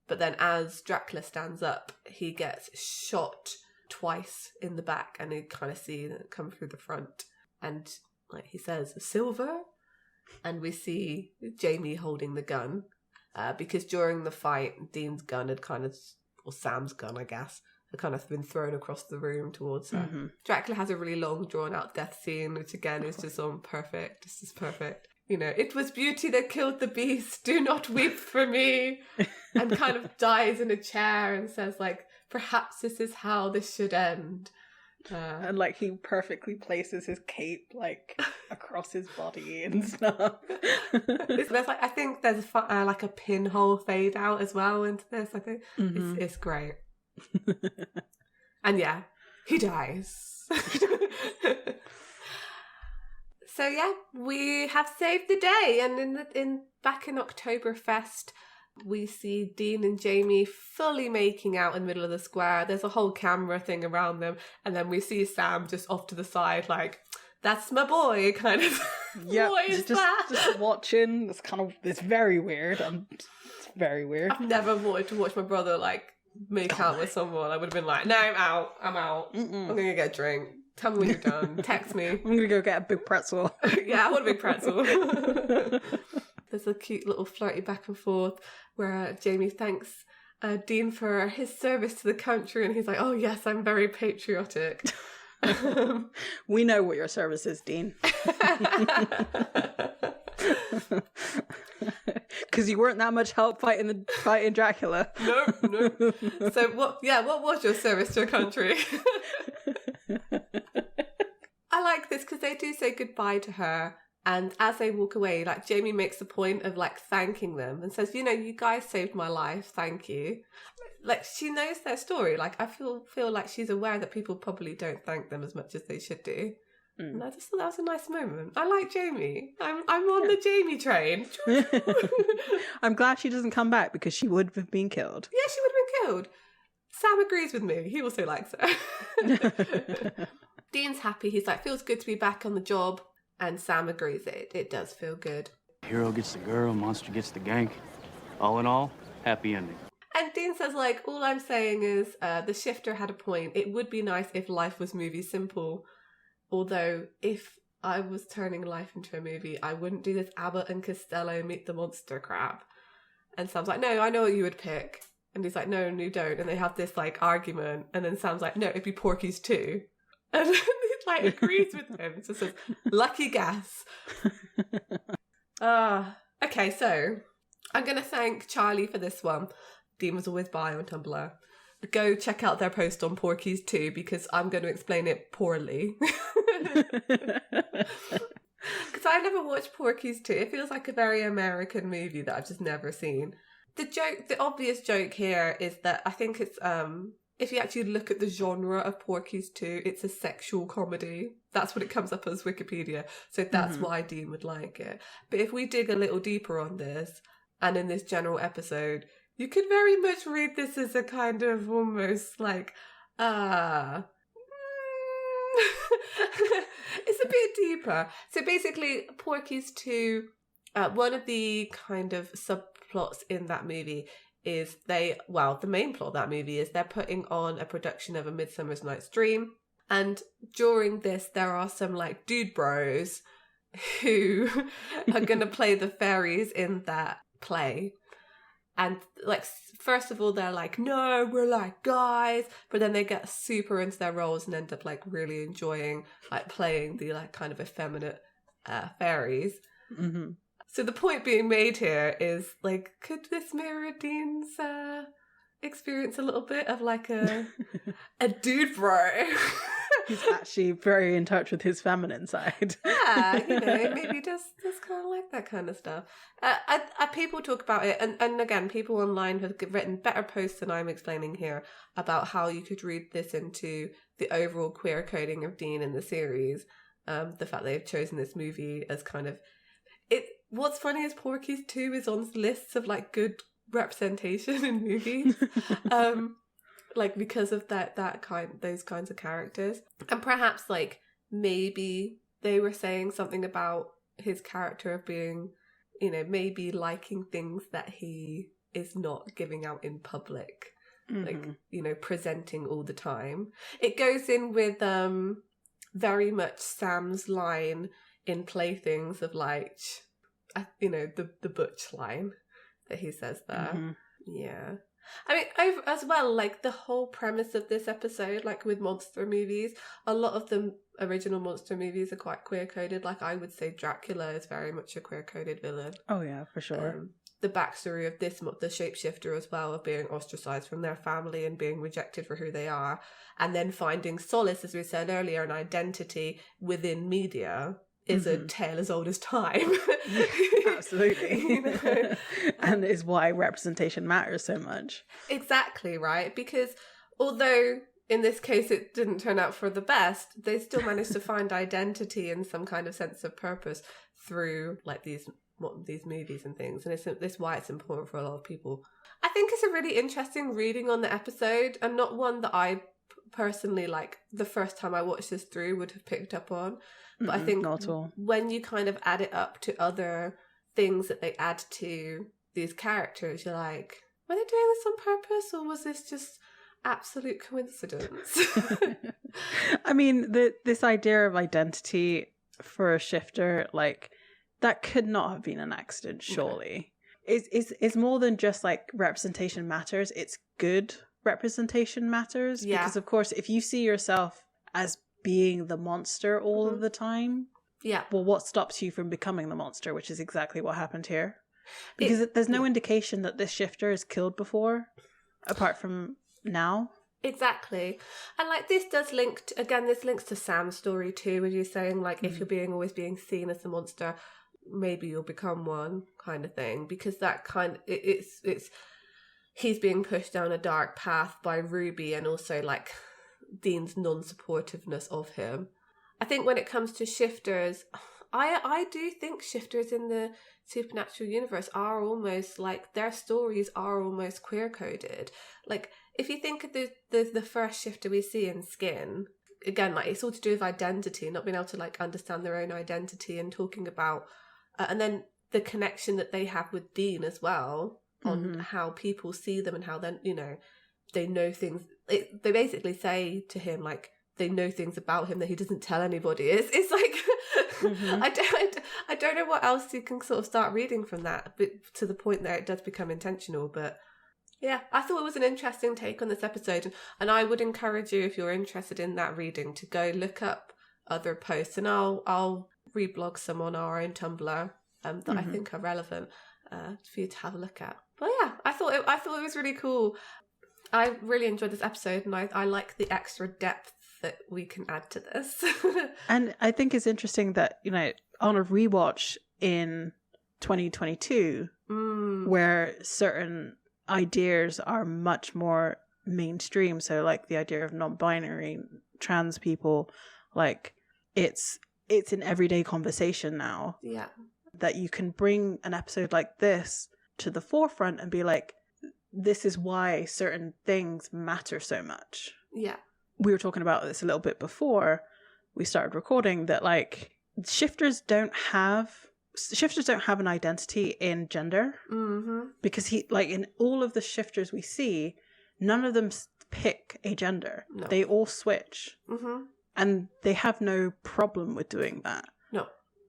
B: but then as Dracula stands up, he gets shot twice in the back, and you kind of see it come through the front, and like he says, "Silver," and we see Jamie holding the gun, because during the fight, Dean's gun had kind of, or Sam's gun, I guess, had kind of been thrown across the room towards her. Dracula has a really long, drawn-out death scene, which again is just on perfect. This is perfect. You know, "It was beauty that killed the beast. Do not weep for me." And kind of dies in a chair and says, like, "Perhaps this is how this should end."
A: And like he perfectly places his cape like across his body and stuff.
B: There's like, I think there's like a pinhole fade out as well into this. I think it's great. And yeah, he dies. So yeah, we have saved the day, and back in Oktoberfest, we see Dean and Jamie fully making out in the middle of the square. There's a whole camera thing around them, and then we see Sam just off to the side, like, "That's my boy," kind of.
A: Yeah,
B: What is that?
A: just watching. It's very weird. It's very weird.
B: I've never wanted to watch my brother like make out with someone. I would have been like, "No, I'm out. I'm gonna get a drink. Tell me when you're done. Text me.
A: I'm gonna go get a big pretzel."
B: Yeah, I want a big pretzel. There's a cute little flirty back and forth where Jamie thanks Dean for his service to the country, and he's like, "Oh yes, I'm very patriotic."
A: We know what your service is, Dean. Because you weren't that much help fighting Dracula.
B: No. So what was your service to a country? I like this because they do say goodbye to her, and as they walk away, like, Jamie makes a point of like thanking them and says, "You know, you guys saved my life, thank you." Like, she knows their story. Like, I feel like she's aware that people probably don't thank them as much as they should do. And I just thought that was a nice moment. I like Jamie. I'm on the Jamie train.
A: I'm glad she doesn't come back, because she would have been killed.
B: Yeah, she would have been killed. Sam agrees with me. He also likes her. Dean's happy. He's like, "Feels good to be back on the job." And Sam agrees it does feel good.
C: Hero gets the girl, monster gets the gank. All in all, happy ending.
B: And Dean says, like, "All I'm saying is the shifter had a point. It would be nice if life was movie simple. Although, if I was turning life into a movie, I wouldn't do this Abbott and Costello meet the monster crap." And Sam's like, "No, I know what you would pick." And he's like, "No, you don't." And they have this, like, argument. And then Sam's like, "No, it'd be Porky's too." And then he, like, agrees with him. So says, "Lucky guess." Okay, so I'm going to thank Charlie for this one. Dean was always by on Tumblr. Go check out their post on Porky's too, because I'm going to explain it poorly. Because I never watched Porky's 2. It feels like a very American movie that I've just never seen. The obvious joke here is that I think it's if you actually look at the genre of Porky's 2, it's a sexual comedy. That's what it comes up as Wikipedia. So that's why Dean would like it. But if we dig a little deeper on this, and in this general episode, you could very much read this as a kind of almost like, it's a bit deeper. So basically, Porky's 2, one of the kind of subplots in that movie is the main plot of that movie is they're putting on a production of A Midsummer Night's Dream. And during this, there are some like dude bros who are going to play the fairies in that play. And like, first of all, they're like, no, we're like guys. But then they get super into their roles and end up like really enjoying like playing the like kind of effeminate fairies. Mm-hmm. So the point being made here is like, could this mirror Dean's experience a little bit of like a dude bro? He's
A: actually very in touch with his feminine side.
B: Yeah, maybe does kind of like that kind of stuff. People talk about it, and again, people online have written better posts than I'm explaining here about how you could read this into the overall queer coding of Dean in the series. The fact they've chosen this movie as kind of it. What's funny is Porky's 2 is on lists of like good representation in movies. Like because of those kinds of characters. And perhaps like maybe they were saying something about his character of being, maybe liking things that he is not giving out in public. Like, presenting all the time. It goes in with very much Sam's line in Playthings of like, the butch line that he says there. Mm-hmm. Yeah. I mean, as well, like the whole premise of this episode, like with monster movies, a lot of the original monster movies are quite queer-coded. Like I would say Dracula is very much a queer-coded villain.
A: Oh yeah, for sure.
B: The backstory of the shapeshifter as well, of being ostracized from their family and being rejected for who they are, and then finding solace, as we said earlier, an identity within media is a tale as old as time.
A: Absolutely. And is why representation matters so much.
B: Exactly, right? Because although in this case it didn't turn out for the best, they still managed to find identity and some kind of sense of purpose through like these movies and things. And it's why it's important for a lot of people. I think it's a really interesting reading on the episode, and not one that I personally, like the first time I watched this through, would have picked up on. But I think when you kind of add it up to other things that they add to these characters, you're like, were they doing this on purpose, or was this just absolute coincidence?
A: I mean, this idea of identity for a shifter, like, that could not have been an accident, surely. Okay. It's more than just like representation matters. It's good representation matters. Yeah. Because of course, if you see yourself as being the monster all of the time, well, what stops you from becoming the monster, which is exactly what happened here. Because there's no indication that this shifter is killed before, apart from now.
B: Exactly. And like this does link this links to Sam's story too, where you're saying like if you're always being seen as a monster, maybe you'll become one, kind of thing. Because that it's he's being pushed down a dark path by Ruby, and also like Dean's non-supportiveness of him. I think when it comes to shifters, I do think shifters in the supernatural universe are almost like, their stories are almost queer-coded. Like, if you think of the first shifter we see in Skin, again, like, it's all to do with identity, not being able to, like, understand their own identity, and talking about, and then the connection that they have with Dean as well, on how people see them and how then, they know things. They basically say to him, like, they know things about him that he doesn't tell anybody. It's like, I don't know what else you can sort of start reading from that, but to the point that it does become intentional. But yeah, I thought it was an interesting take on this episode, and I would encourage you, if you're interested in that reading, to go look up other posts, and I'll reblog some on our own Tumblr that I think are relevant for you to have a look at. But yeah, I thought it was really cool. I really enjoyed this episode, and I like the extra depth that we can add to this.
A: And I think it's interesting that, on a rewatch in 2022, where certain ideas are much more mainstream. So like the idea of non-binary, trans people, like it's an everyday conversation now.
B: Yeah.
A: That you can bring an episode like this to the forefront and be like, this is why certain things matter so much.
B: Yeah.
A: We were talking about this a little bit before we started recording, that like shifters don't have an identity in gender.
B: Mm-hmm.
A: Because like in all of the shifters we see, none of them pick a gender.
B: No.
A: They all switch.
B: Mm-hmm.
A: And they have no problem with doing that.
B: No.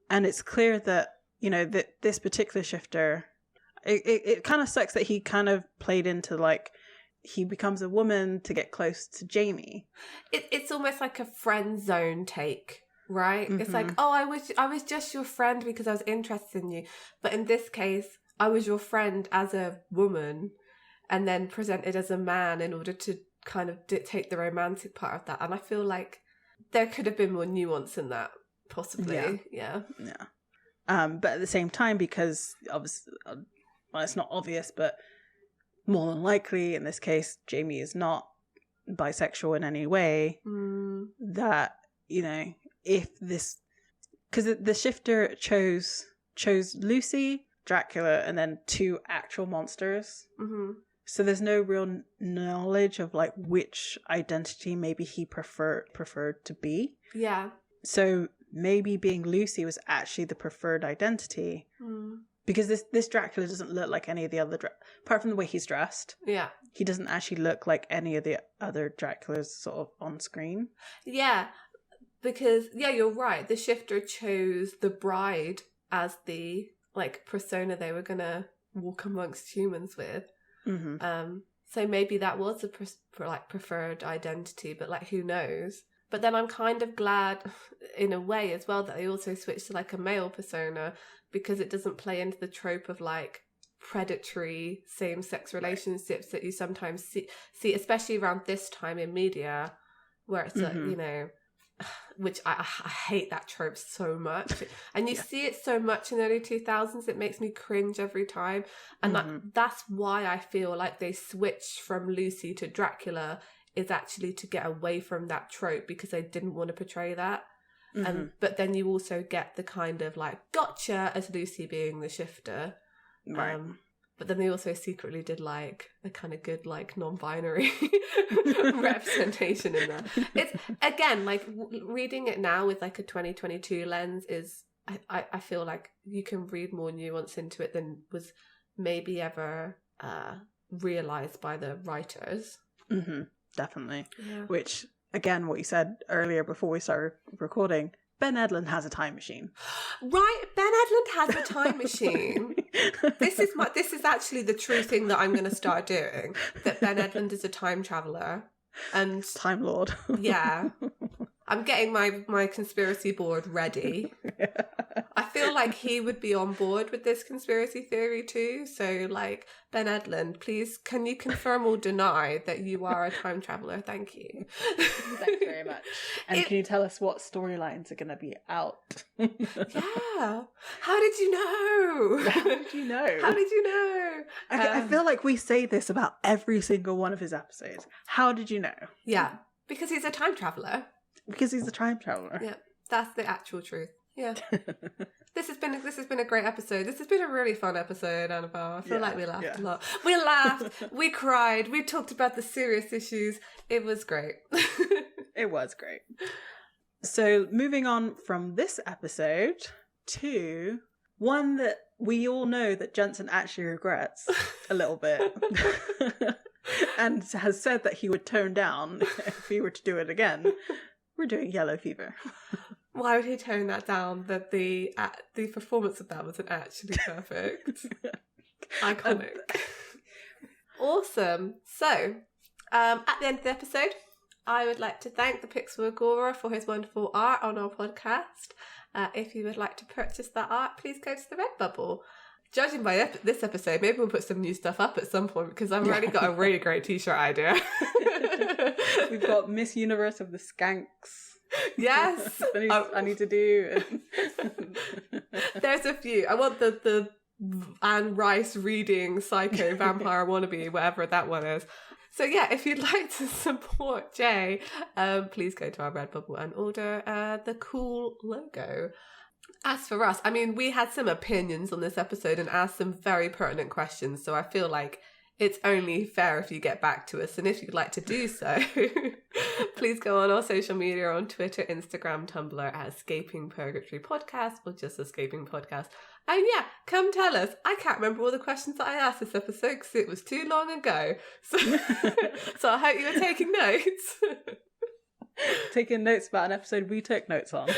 A: And it's clear that, you know, that this particular shifter, it kind of sucks that he kind of played into like, he becomes a woman to get close to Jamie.
B: It's almost like a friend zone take, right?
A: Mm-hmm.
B: It's like, oh, I was just your friend because I was interested in you. But in this case, I was your friend as a woman and then presented as a man in order to kind of dictate the romantic part of that. And I feel like there could have been more nuance in that, possibly. Yeah.
A: But at the same time, because obviously, well, it's not obvious, but more than likely in this case, Jamie is not bisexual in any way. That, you know, if this, because the shifter chose Lucy, Dracula, and then 2 actual monsters.
B: Mm-hmm.
A: So there's no real knowledge of like which identity maybe he preferred to be.
B: Yeah.
A: So maybe being Lucy was actually the preferred identity. Because this Dracula doesn't look like any of the other apart from the way he's dressed.
B: Yeah.
A: He doesn't actually look like any of the other Draculas sort of on screen.
B: Yeah. Because, yeah, you're right. The shifter chose the bride as the like persona they were going to walk amongst humans with.
A: Mm-hmm.
B: So maybe that was a preferred identity, but like who knows? But then I'm kind of glad in a way as well that they also switched to like a male persona, because it doesn't play into the trope of like predatory same-sex relationships that you sometimes see, especially around this time in media, where it's like, you know, which I hate that trope so much. And you see it so much in the early 2000s, it makes me cringe every time. And that's why I feel like they switched from Lucy to Dracula, is actually to get away from that trope, because they didn't want to portray that. But then you also get the kind of like gotcha as Lucy being the shifter.
A: Right.
B: But then they also secretly did like a kind of good like non-binary representation in there. It's again like reading it now with like a 2022 lens is I feel like you can read more nuance into it than was maybe ever realized by the writers.
A: Definitely.
B: Yeah.
A: Which again, what you said earlier before we started recording, Ben Edlund has a time machine.
B: Right, Ben Edlund has a time machine. This is actually the true thing that I'm going to start doing. That Ben Edlund is a time traveler and
A: Time Lord.
B: Yeah, I'm getting my conspiracy board ready. I feel like he would be on board with this conspiracy theory too. So, like, Ben Edlund, please, can you confirm or deny that you are a time traveler? Thank you.
A: Thanks very much. And can you tell us what storylines are going to be out?
B: Yeah. How did you know?
A: How did you know?
B: How did you know?
A: I feel like we say this about every single one of his episodes. How did you know?
B: Yeah, because he's a time traveler.
A: Because he's a time traveler.
B: Yeah, that's the actual truth. Yeah. This has been a great episode. This has been a really fun episode, Annabelle. I feel like we laughed a lot. We laughed, we cried, we talked about the serious issues. It was great.
A: It was great. So moving on from this episode to one that we all know that Jensen actually regrets a little bit. And has said that he would tone down if he were to do it again. We're doing Yellow Fever.
B: Why would he tone that down? That the performance of that wasn't actually perfect. Iconic. Awesome. So, at the end of the episode, I would like to thank the Pixel Agora for his wonderful art on our podcast. If you would like to purchase that art, please go to the Redbubble. Judging by this episode, maybe we'll put some new stuff up at some point, because I've already got a really great t-shirt idea.
A: We've got Miss Universe of the Skanks.
B: Yes.
A: I need to do.
B: There's a few. I want the Anne Rice reading Psycho Vampire Wannabe, whatever that one is. So yeah, if you'd like to support Jay, please go to our Redbubble and order the cool logo. As for us, I mean, we had some opinions on this episode and asked some very pertinent questions, so I feel like it's only fair if you get back to us. And if you'd like to do so, please go on our social media on Twitter, Instagram, Tumblr at Escaping Purgatory Podcast or just Escaping Podcast. And yeah, come tell us. I can't remember all the questions that I asked this episode because it was too long ago. So, so I hope you were taking notes.
A: Taking notes about an episode we took notes on.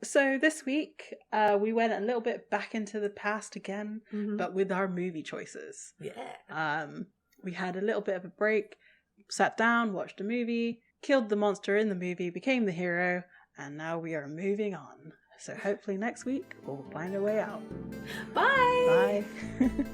A: So this week we went a little bit back into the past again, but with our movie choices.
B: Yeah.
A: We had a little bit of a break, sat down, watched a movie, killed the monster in the movie, became the hero, and now we are moving on. So hopefully next week we'll find a way out.
B: Bye.
A: Bye.